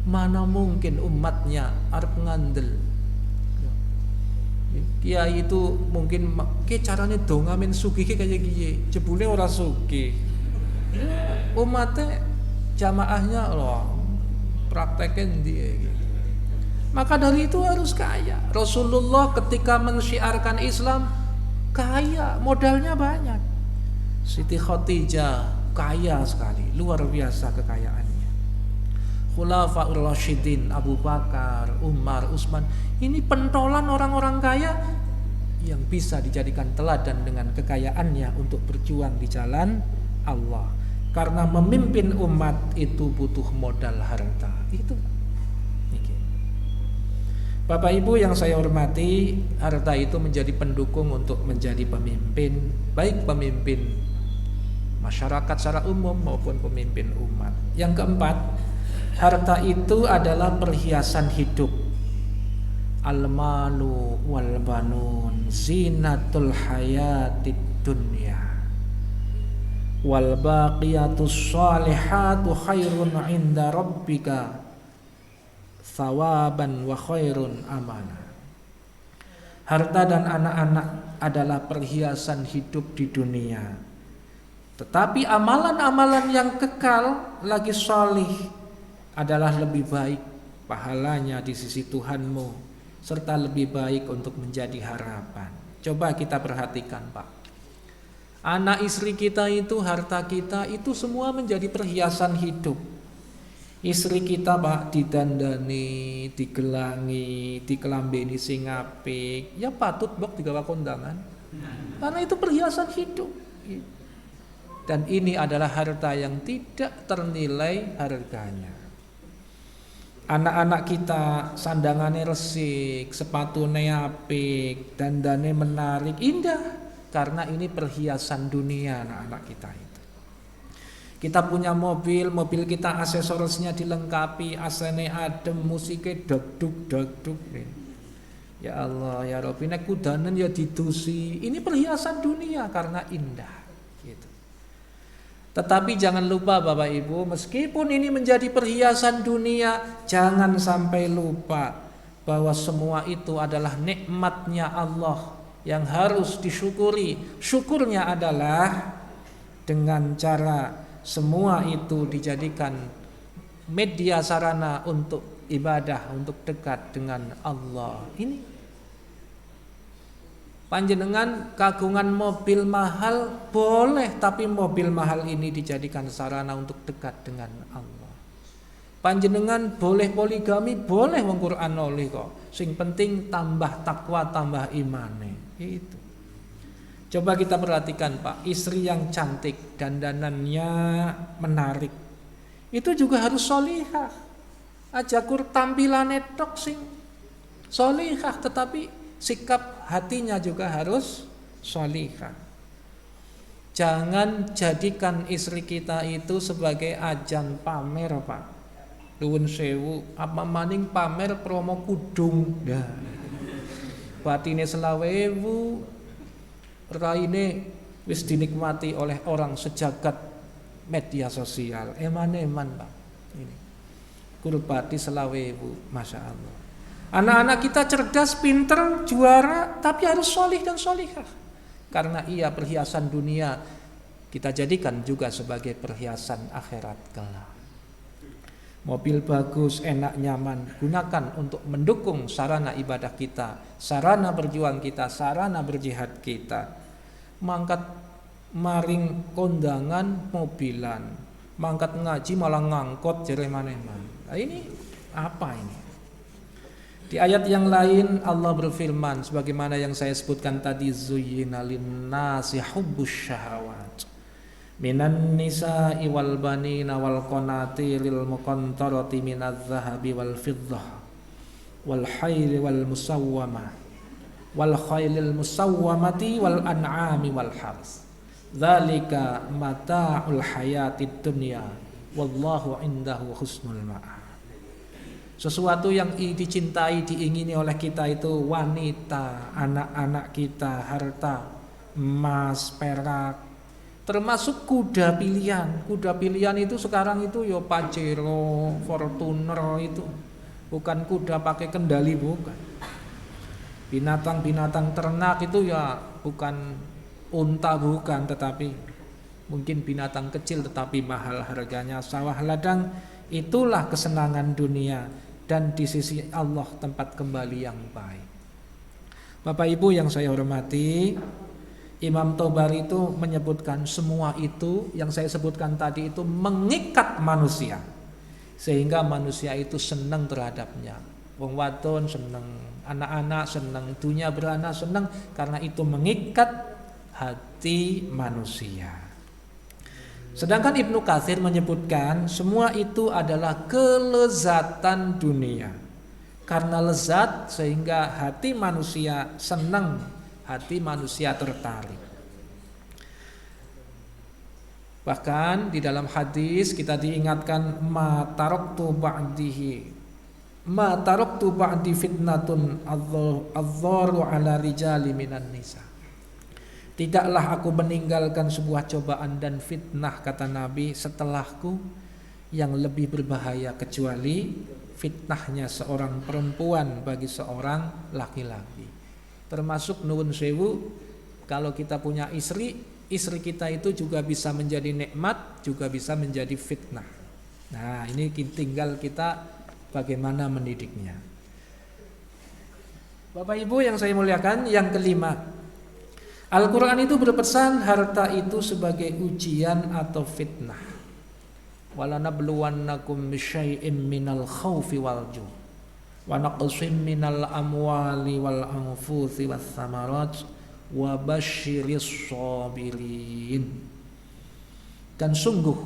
mana mungkin umatnya arep ngandel. Kiai itu mungkin ke caranya dong ngamen sugih kayak gini, jebule ora sugih. Umatnya jamaahnya loh praktekin dia. Maka dari itu harus kaya. Rasulullah ketika mensyiarkan Islam kaya, modalnya banyak. Siti Khadijah kaya sekali, luar biasa kekayaannya. Khulafaur Rasyidin, Abu Bakar, Umar, Utsman, ini pentolan orang-orang kaya yang bisa dijadikan teladan dengan kekayaannya untuk berjuang di jalan Allah. Karena memimpin umat itu butuh modal harta. Itu. Bapak Ibu yang saya hormati, harta itu menjadi pendukung untuk menjadi pemimpin, baik pemimpin masyarakat secara umum maupun pemimpin umat. Yang keempat, harta itu adalah perhiasan hidup. Al-malu wal banun zinatul hayatid dunya wal baqiyatus shalihatu khairun 'inda rabbika thawaban wa khairun amana. Harta dan anak-anak adalah perhiasan hidup di dunia. Tetapi amalan-amalan yang kekal lagi salih adalah lebih baik pahalanya di sisi Tuhanmu, serta lebih baik untuk menjadi harapan. Coba kita perhatikan Pak. Anak istri kita itu, harta kita itu semua menjadi perhiasan hidup. Istri kita Pak didandani, digelangi, dikelambeni sing apik, ya patut Mbok digawa kondangan. Karena itu perhiasan hidup. Dan ini adalah harta yang tidak ternilai harganya. Anak-anak kita sandangannya resik, sepatune apik, dandane menarik, indah. Karena ini perhiasan dunia anak-anak kita itu. Kita punya mobil kita aksesorisnya dilengkapi, AC-ne adem, musiknya dagduk. Ya Allah, ya Rabbi, nek kudanen ya didusi. Ini perhiasan dunia karena indah gitu. Tetapi jangan lupa Bapak Ibu, meskipun ini menjadi perhiasan dunia, jangan sampai lupa bahwa semua itu adalah nikmatnya Allah yang harus disyukuri. Syukurnya adalah dengan cara semua itu dijadikan media sarana untuk ibadah, untuk dekat dengan Allah. Ini panjenengan kagungan mobil mahal boleh, tapi mobil mahal ini dijadikan sarana untuk dekat dengan Allah. Panjenengan boleh poligami, boleh wong Quran oleh kok. Sing penting tambah takwa, tambah imane. Itu. Coba kita perhatikan Pak, istri yang cantik, dandanannya menarik, itu juga harus solihah. Ajakur tampilannya tok sing solihah, tetapi sikap hatinya juga harus solihah. Jangan jadikan istri kita itu sebagai ajang pamer Pak. Nuwun sewu, apa maning pamer promo kudung. Nah, batine 20.000, raine wis dinikmati oleh orang sejagat media sosial. Eman-eman Pak. Ini kurbati 20.000, Masya Allah. Anak-anak kita cerdas, pinter, juara, tapi harus solih dan solihah. Karena ia perhiasan dunia, kita jadikan juga sebagai perhiasan akhirat kelak. Mobil bagus, enak, nyaman, gunakan untuk mendukung sarana ibadah kita, sarana berjuang kita, sarana berjihad kita. Mangkat maring kondangan mobilan, mangkat ngaji malah ngangkot jereman-eman. Nah, ini apa ini? Di ayat yang lain Allah berfirman sebagaimana yang saya sebutkan tadi, zuyyina lin-nasi hubbus syahawat minan nisa'i wal banina wal qanatiril muqantarati minadz zahabi wal fiddah wal khayli wal musawwamah wal khaylil musawwamati wal an'ami wal hars dzalika mata'ul hayatid dunya wallahu indahu husnul ma'ab. Sesuatu yang dicintai, diingini oleh kita itu wanita, anak-anak kita, harta, emas, perak, termasuk kuda pilihan. Kuda pilihan itu sekarang itu ya Pajero, Fortuner itu. Bukan kuda pakai kendali, bukan. Binatang-binatang ternak itu ya bukan unta, bukan, tetapi mungkin binatang kecil tetapi mahal harganya. Sawah ladang, itulah kesenangan dunia. Dan di sisi Allah tempat kembali yang baik. Bapak Ibu yang saya hormati, Imam Tobari itu menyebutkan semua itu yang saya sebutkan tadi itu mengikat manusia, sehingga manusia itu senang terhadapnya. Wong wadon senang, anak-anak senang, dunia beranak senang, karena itu mengikat hati manusia. Sedangkan Ibnu Katsir menyebutkan semua itu adalah kelezatan dunia. Karena lezat sehingga hati manusia senang, hati manusia tertarik. Bahkan di dalam hadis kita diingatkan ma taraktu ba'di fitnatun adh-dharu ala rijali minan nisa. Tidaklah aku meninggalkan sebuah cobaan dan fitnah, kata Nabi, setelahku yang lebih berbahaya kecuali fitnahnya seorang perempuan bagi seorang laki-laki. Termasuk nuwun sewu, kalau kita punya istri kita itu juga bisa menjadi nikmat, juga bisa menjadi fitnah. Nah, ini tinggal kita bagaimana mendidiknya. Bapak Ibu yang saya muliakan, yang kelima, Al-Quran itu berpesan harta itu sebagai ujian atau fitnah. Walanabluwannakum bisyai'im minal khawfi wal ju' wa naqsim minal amwali wal anfusi was samarat wa basyiris sabirin. Dan sungguh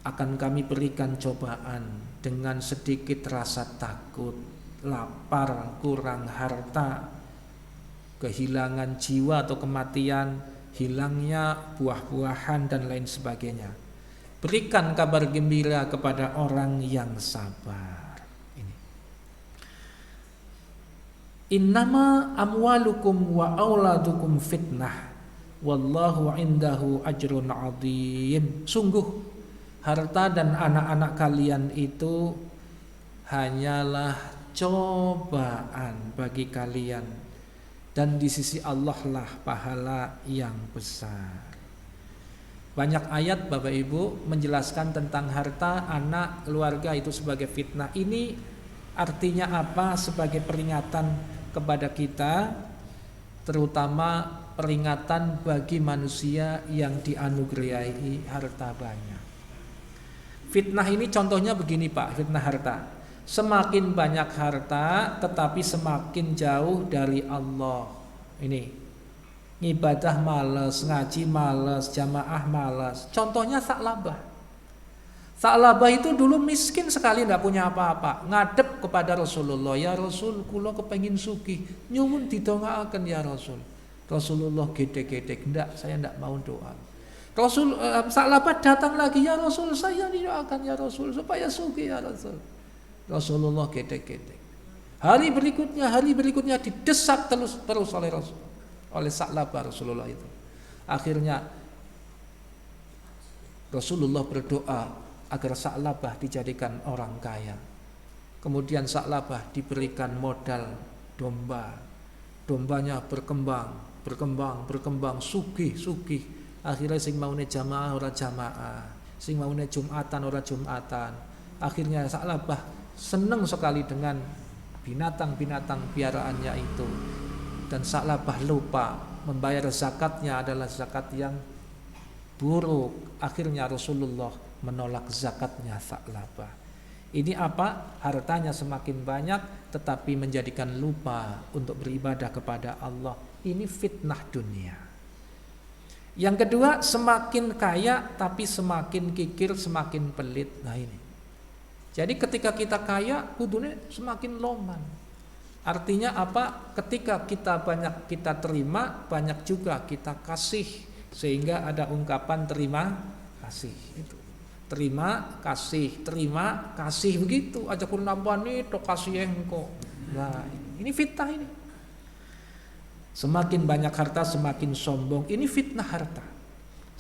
akan kami berikan cobaan dengan sedikit rasa takut, lapar, kurang harta, kehilangan jiwa atau kematian, hilangnya buah-buahan dan lain sebagainya. Berikan kabar gembira kepada orang yang sabar. Ini. Innama amwalukum wa auladukum fitnah wallahu indahu ajrun adzim. Sungguh harta dan anak-anak kalian itu hanyalah cobaan bagi kalian, dan di sisi Allah lah pahala yang besar. Banyak ayat Bapak Ibu menjelaskan tentang harta, anak, keluarga itu sebagai fitnah. Ini artinya apa? Sebagai peringatan kepada kita, terutama peringatan bagi manusia yang dianugerahi harta banyak. Fitnah ini contohnya begini Pak, fitnah harta. Semakin banyak harta tetapi semakin jauh dari Allah. Ini ibadah malas, ngaji malas, jamaah malas. Contohnya Sa'labah. Sa'labah itu dulu miskin sekali, tidak punya apa-apa. Ngadep kepada Rasulullah, ya Rasul, kula kepengin sugih, nyuwun didongaaken ya Rasul. Rasulullah gedek-gedek, enggak, saya enggak mau doa. Sa'labah datang lagi, ya Rasul, saya didoakan ya Rasul supaya sugih ya Rasul. Rasulullah gedek-gedek. Hari berikutnya didesak terus oleh Rasul. Oleh Sa'labah Rasulullah itu. Akhirnya Rasulullah berdoa agar Sa'labah dijadikan orang kaya. Kemudian Sa'labah diberikan modal domba. Dombanya berkembang, sugih. Akhirnya sing maune jamaah ora jamaah, sing maune Jumatan ora Jumatan. Akhirnya Sa'labah senang sekali dengan binatang-binatang piaraannya itu. Dan Sa'labah lupa membayar zakatnya adalah zakat yang buruk. Akhirnya Rasulullah menolak zakatnya Sa'labah. Ini apa? Hartanya semakin banyak tetapi menjadikan lupa untuk beribadah kepada Allah. Ini fitnah dunia. Yang kedua, semakin kaya tapi semakin kikir, semakin pelit. Nah ini. Jadi ketika kita kaya, kudune semakin loman. Artinya apa? Ketika kita banyak kita terima, banyak juga kita kasih, sehingga ada ungkapan terima kasih itu. Terima kasih begitu. Aja pun nampani to kasih engko. Nah, ini fitnah ini. Semakin banyak harta semakin sombong. Ini fitnah harta.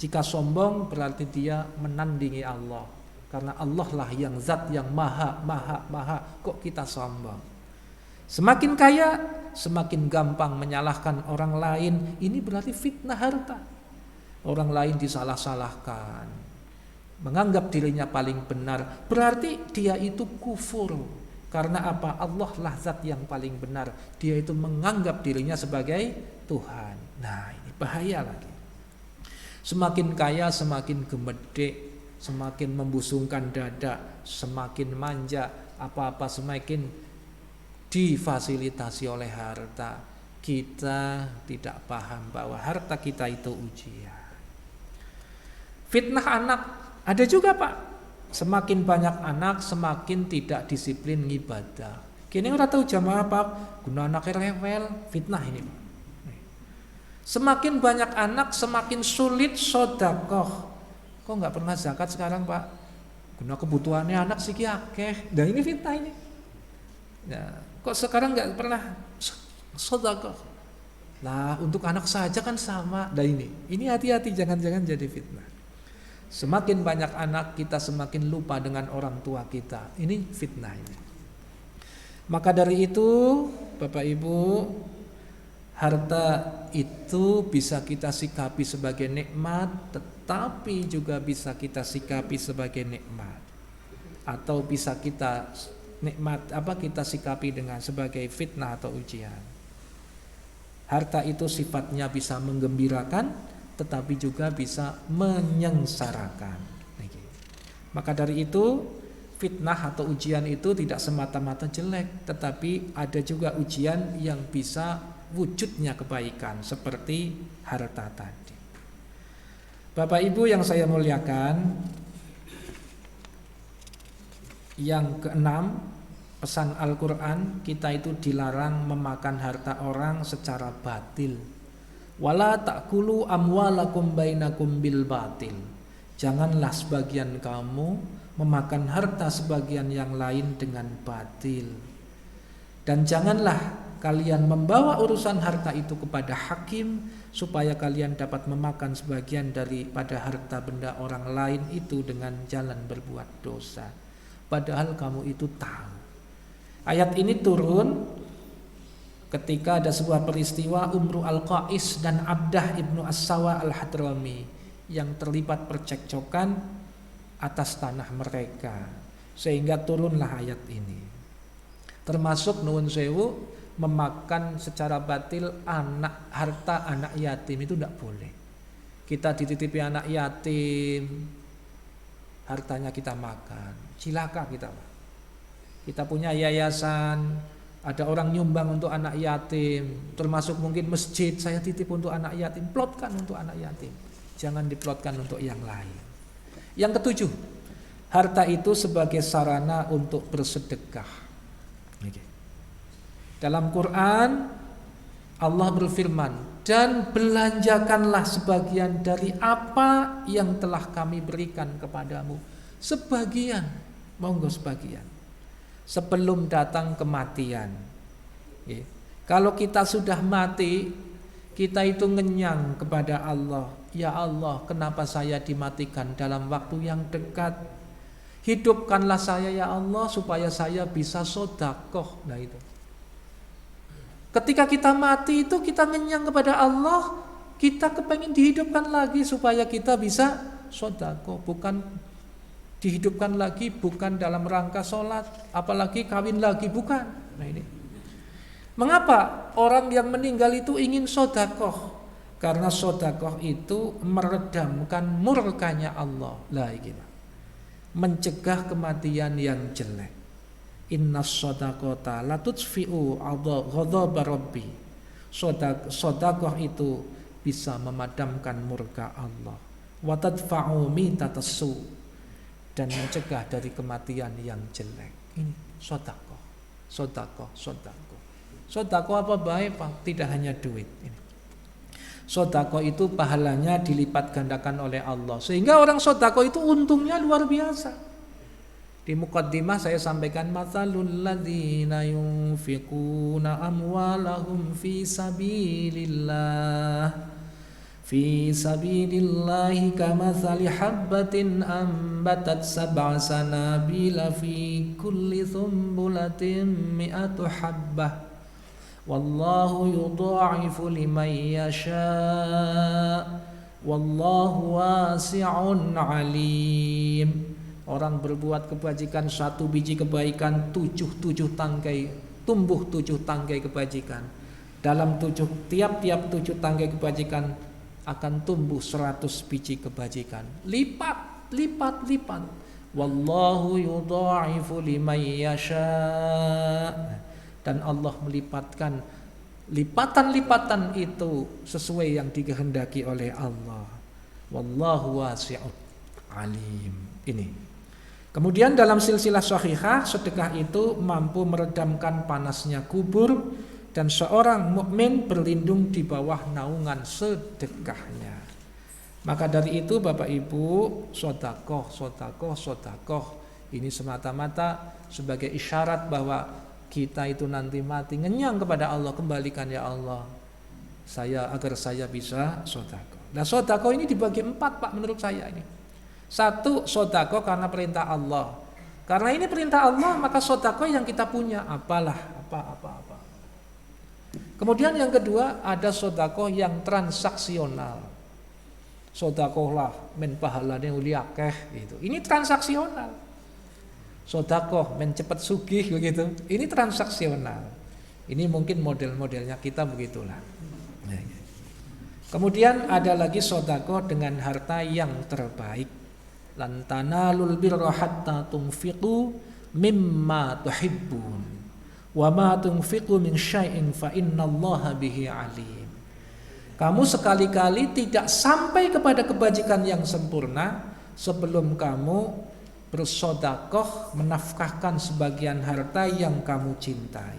Jika sombong berarti dia menandingi Allah. Karena Allah lah yang zat yang maha. Kok kita sombong? Semakin kaya, semakin gampang menyalahkan orang lain. Ini berarti fitnah harta. Orang lain disalah-salahkan, menganggap dirinya paling benar, berarti dia itu kufur. Karena apa? Allah lah zat yang paling benar. Dia itu menganggap dirinya sebagai Tuhan. Nah ini bahaya lagi. Semakin kaya semakin gemedek, semakin membusungkan dada, semakin manja, apa-apa semakin difasilitasi oleh harta. Kita tidak paham bahwa harta kita itu ujian. Fitnah anak ada juga Pak. Semakin banyak anak semakin tidak disiplin ngibadah. Kini ora tahu jamaah Pak, guna anak rewel, fitnah ini Pak. Semakin banyak anak semakin sulit sedekah. Kok enggak pernah zakat sekarang Pak? Guna kebutuhannya anak sih akeh. Dan ini fitnah ini. Nah, kok sekarang nggak pernah sedekah? Lah untuk anak saja kan sama. Nah ini hati-hati jangan-jangan jadi fitnah. Semakin banyak anak kita semakin lupa dengan orang tua kita. Ini fitnah ini. Maka dari itu Bapak Ibu, harta itu bisa kita sikapi sebagai nikmat, tetapi juga bisa kita sikapi sebagai nikmat, atau bisa kita kita sikapi dengan sebagai fitnah atau ujian. Harta itu sifatnya bisa menggembirakan tetapi juga bisa menyengsarakan. Maka dari itu fitnah atau ujian itu tidak semata-mata jelek, tetapi ada juga ujian yang bisa wujudnya kebaikan seperti harta tadi. Bapak Ibu yang saya muliakan, yang keenam, pesan Al-Quran, kita itu dilarang memakan harta orang secara batil. Wala ta'kulu amwalakum bainakum bil batil. Janganlah sebagian kamu memakan harta sebagian yang lain dengan batil. Dan janganlah kalian membawa urusan harta itu kepada hakim supaya kalian dapat memakan sebagian daripada harta benda orang lain itu dengan jalan berbuat dosa. Padahal kamu itu tahu. Ayat ini turun ketika ada sebuah peristiwa Umru Al-Qais dan Abdah ibnu As-Sawa Al-Hadrami yang terlibat percekcokan atas tanah mereka, sehingga turunlah ayat ini. Termasuk nuwun sewu, memakan secara batil harta anak yatim itu tidak boleh. Kita dititipi anak yatim, hartanya kita makan, cilaka kita. Kita punya yayasan, ada orang nyumbang untuk anak yatim, termasuk mungkin masjid, saya titip untuk anak yatim, plotkan untuk anak yatim, jangan diplotkan untuk yang lain. Yang ketujuh, harta itu sebagai sarana untuk bersedekah. Dalam Quran Allah berfirman, dan belanjakanlah sebagian dari apa yang telah kami berikan kepadamu. Sebagian, monggo sebagian, sebelum datang kematian. Kalau kita sudah mati, kita itu ngenyang kepada Allah. Ya Allah, kenapa saya dimatikan dalam waktu yang dekat? Hidupkanlah saya ya Allah supaya saya bisa sedekah. Nah itu. Ketika kita mati itu kita ngenyang kepada Allah, kita kepengen dihidupkan lagi supaya kita bisa sedekah, bukan dihidupkan lagi bukan dalam rangka sholat, apalagi kawin lagi, bukan. Nah ini. Mengapa orang yang meninggal itu ingin sedekah? Karena sedekah itu meredamkan murkanya Allah. Lah gitu. Mencegah kematian yang jelek. Innas shadaqata la tudfi'u ghadab rabbi. Sedekah itu bisa memadamkan murka Allah. Wa tadfa'u mitatassu, dan mencegah dari kematian yang jelek. Ini sedekah. Sedekah, sedekah. Sedekah apa baik, Pak? Tidak hanya duit. Ini. Sedekah itu pahalanya dilipat gandakan oleh Allah. Sehingga orang sedekah itu untungnya luar biasa. Di muqaddimah saya sampaikan matsalul ladzina yunfiquna amwalahum fi sabilillahi kamatsali habbatin ambatat sab'a sanabila fi kulli sumbulatin mi'atu habbah wallahu yudha'ifu liman yasha' wallahu wasi'un alim. Orang berbuat kebajikan, satu biji kebaikan, tujuh tangkai, tumbuh 7 tangkai kebajikan. Dalam tiap-tiap 7 tangkai kebajikan akan tumbuh 100 biji kebajikan. Lipat. Wallahu yudha'ifu liman yasha'. Dan Allah melipatkan lipatan-lipatan itu sesuai yang dikehendaki oleh Allah. Wallahu wasi'un alim. Ini. Kemudian dalam silsilah sahihah, sedekah itu mampu meredamkan panasnya kubur dan seorang mukmin berlindung di bawah naungan sedekahnya. Maka dari itu Bapak Ibu, sedekah ini semata-mata sebagai isyarat bahwa kita itu nanti mati ngenyang kepada Allah, kembalikan ya Allah agar saya bisa sedekah. Nah, sedekah ini dibagi 4 Pak menurut saya ini. 1, sedekah karena perintah Allah. Karena ini perintah Allah, maka sedekah yang kita punya apa. Kemudian yang kedua, ada sedekah yang transaksional. Sedekahlah men pahalane uli akeh gitu. Ini transaksional. Sedekah men cepet sugih begitu. Ini transaksional. Ini mungkin model-modelnya kita begitulah. Kemudian ada lagi sedekah dengan harta yang terbaik. Lan tanalul birra hatta tunfiqu mimma tuhibbun wa ma tunfiqu min syai'in fa innallaha bihi alim. Kamu sekali-kali tidak sampai kepada kebajikan yang sempurna sebelum kamu bersedekah menafkahkan sebagian harta yang kamu cintai.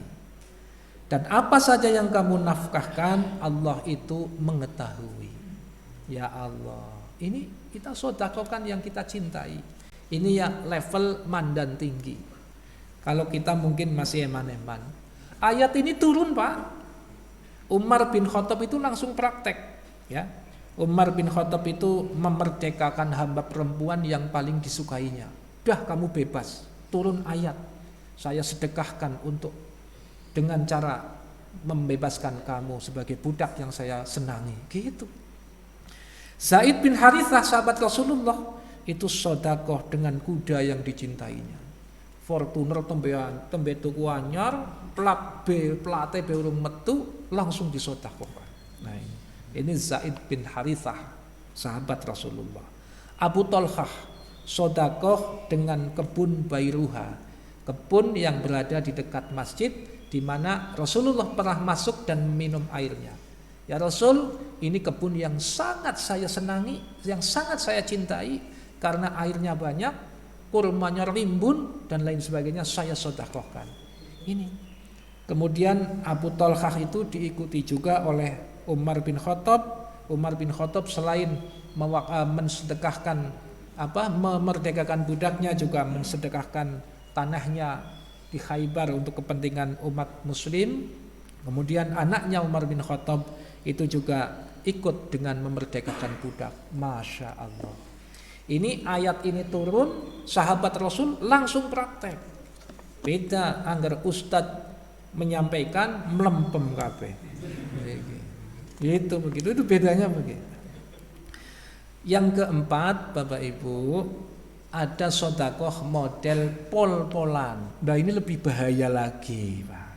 Dan apa saja yang kamu nafkahkan, Allah itu mengetahui. Ya Allah, ini kita sedekahkan yang kita cintai. Ini ya level mandan tinggi. Kalau kita mungkin masih eman-eman, Ayat ini turun, Pak. Umar bin Khattab itu langsung praktek, ya. Umar bin Khattab itu memerdekakan hamba perempuan yang paling disukainya. Dah, kamu bebas. Turun ayat. Saya sedekahkan untuk dengan cara membebaskan kamu sebagai budak yang saya senangi. Gitu. Zaid bin Harithah, sahabat Rasulullah, itu sedekah dengan kuda yang dicintainya. Fortuner tembe tuku anyar, plate be urung metu, langsung disedekahkan. Nah, ini Zaid bin Harithah, sahabat Rasulullah. Abu Talhah sedekah dengan kebun Bairuha, kebun yang berada di dekat masjid di mana Rasulullah pernah masuk dan minum airnya. Ya Rasul, ini kebun yang sangat saya senangi, yang sangat saya cintai karena airnya banyak, kurmanya rimbun dan lain sebagainya, saya sedekahkan. Ini. Kemudian Abu Talhah itu diikuti juga oleh Umar bin Khattab. Umar bin Khattab selain mensedekahkan memerdekakan budaknya, juga mensedekahkan tanahnya di Khaybar untuk kepentingan umat muslim. Kemudian anaknya Umar bin Khattab itu juga ikut dengan memerdekakan budak. Masya Allah. Ini ayat ini turun, sahabat Rasul langsung praktek. Beda anggar ustadz menyampaikan melempem kabeh. Gitu begitu, itu bedanya begitu. Yang keempat, Bapak Ibu, ada sedekah model pol-polan. Nah, ini lebih bahaya lagi, Pak.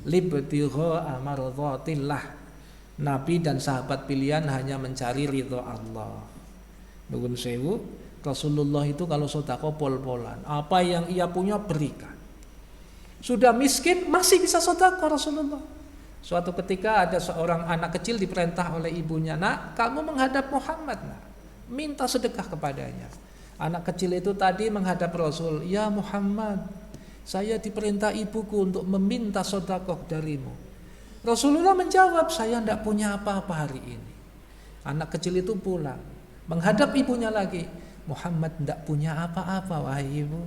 Libtigha amardhatillah. Nabi dan sahabat pilihan hanya mencari ridho Allah. Nuwun sewu, Rasulullah itu kalau sedekah pol-polan, apa yang ia punya berikan. Sudah miskin masih bisa sedekah Rasulullah. Suatu ketika ada seorang anak kecil diperintah oleh ibunya, "Nak, kamu menghadap Muhammad, nak. Minta sedekah kepadanya." Anak kecil itu tadi menghadap Rasul, "Ya Muhammad, saya diperintah ibuku untuk meminta sedekah darimu." Rasulullah menjawab, "Saya tidak punya apa-apa hari ini." Anak kecil itu pulang, menghadap ibunya lagi, "Muhammad tidak punya apa-apa, wahai ibu.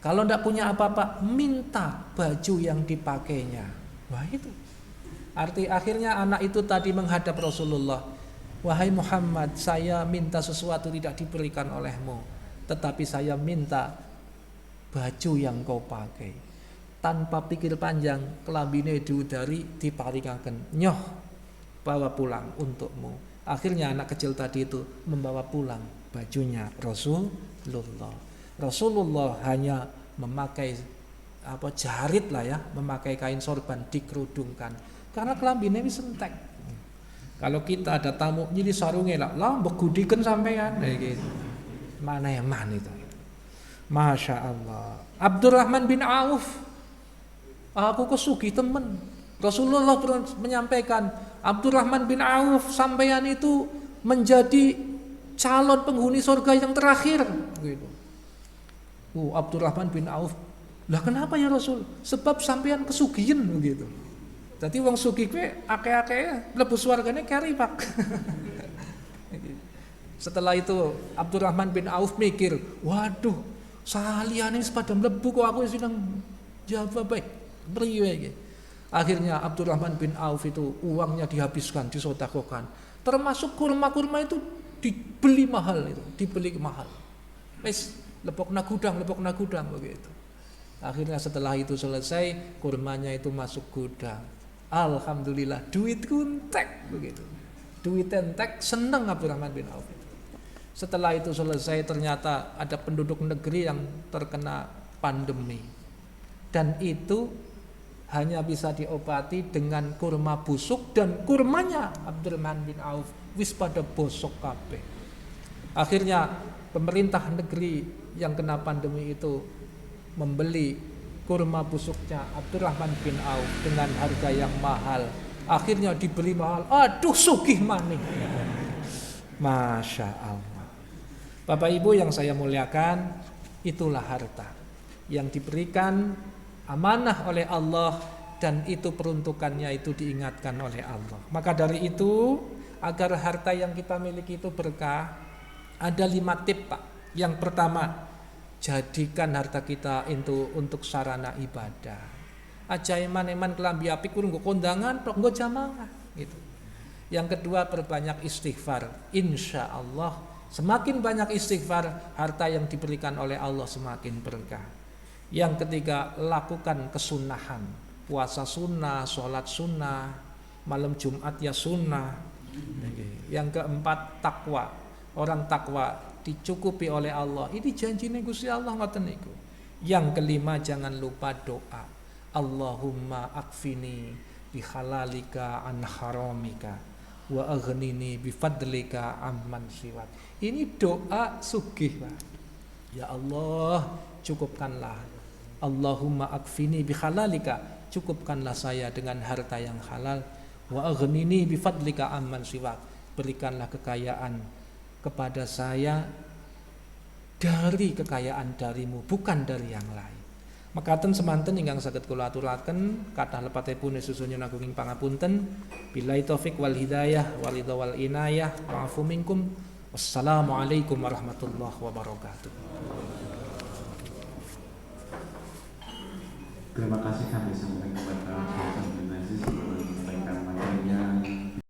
Kalau tidak punya apa-apa, minta baju yang dipakainya." Wah, itu. Akhirnya anak itu tadi menghadap Rasulullah, "Wahai Muhammad, saya minta sesuatu tidak diberikan olehmu, tetapi saya minta baju yang kau pakai." Tanpa pikir panjang, kelambine diudari, diparingaken, "Nyoh, bawa pulang untukmu." Akhirnya anak kecil tadi itu membawa pulang bajunya Rasulullah. Rasulullah hanya memakai jarit lah ya, memakai kain sorban dikerudungkan karena kelambine wis entek. Kalau kita ada tamu nyili sarunge lah mbok gudiken sampean gitu. Mana yang mana itu? Masya Allah. Abdurrahman bin Auf, aku kesugih temen. Rasulullah pernah menyampaikan, Abdurrahman bin Auf sampean itu menjadi calon penghuni surga yang terakhir gitu. Abdurrahman bin Auf, "Lah kenapa ya Rasul?" "Sebab sampean kesugihan begitu." Jadi wong sugih kuwi akeh-akeh mlebu swargane keri, Pak. Setelah itu Abdurrahman bin Auf mikir, "Waduh, saliyane wis padha mlebu kok aku wis nang jawab baik. Priwe iki?" Akhirnya Abdurrahman bin Auf itu uangnya dihabiskan, disedekahkan. Termasuk kurma-kurma itu dibeli mahal itu, dibeli mahal. Wis lepokna gudang begitu. Akhirnya setelah itu selesai, kurmanya itu masuk gudang. Alhamdulillah, duitku entek begitu. Duit entek, seneng Abdurrahman bin Auf. Setelah itu selesai, ternyata ada penduduk negeri yang terkena pandemi. Dan itu hanya bisa diobati dengan kurma busuk, dan kurmanya Abdurrahman bin Auf wis pada bosok kabeh. Akhirnya pemerintah negeri yang kena pandemi itu membeli kurma busuknya Abdurrahman bin Auf dengan harga yang mahal. Akhirnya dibeli mahal. Aduh, sugih maning. Masya Allah. Bapak Ibu yang saya muliakan, itulah harta yang diberikan amanah oleh Allah, dan itu peruntukannya itu diingatkan oleh Allah. Maka dari itu, agar harta yang kita miliki itu berkah, ada 5 tip, Pak. Yang pertama, jadikan harta kita itu untuk sarana ibadah. aja eman kelambi apik kuwi nggo kondangan tok nggo jamaah gitu. Yang kedua, perbanyak istighfar. Insya Allah semakin banyak istighfar, harta yang diberikan oleh Allah semakin berkah. Yang ketiga, lakukan kesunahan. Puasa sunnah, sholat sunnah, malam Jumat ya sunnah. Yang keempat, takwa. Orang takwa dicukupi oleh Allah. Ini janjine Gusti Allah ngoten niku. Yang kelima, jangan lupa doa. Allahumma akfini bihalalika an haramika wa aghnini bifadlika amman siwak. Ini doa sugih, Pak. Ya Allah, cukupkanlah. Allahumma akfini bihalalika, cukupkanlah saya dengan harta yang halal. Wa aghnini bifadlika amman siwak, berikanlah kekayaan kepada saya dari kekayaan darimu, bukan dari yang lain. Mekaten semanten ingkang saged kula aturaken, kathah lepatipun susun nyuwun pangapunten. Billahi taufik wal hidayah wal ridha wal inayah. Wa'fu minkum. Wassalamualaikum warahmatullahi wabarakatuh. Terima kasih kami sampaikan kepada Ustaz Abdul Aziz menyampaikan materinya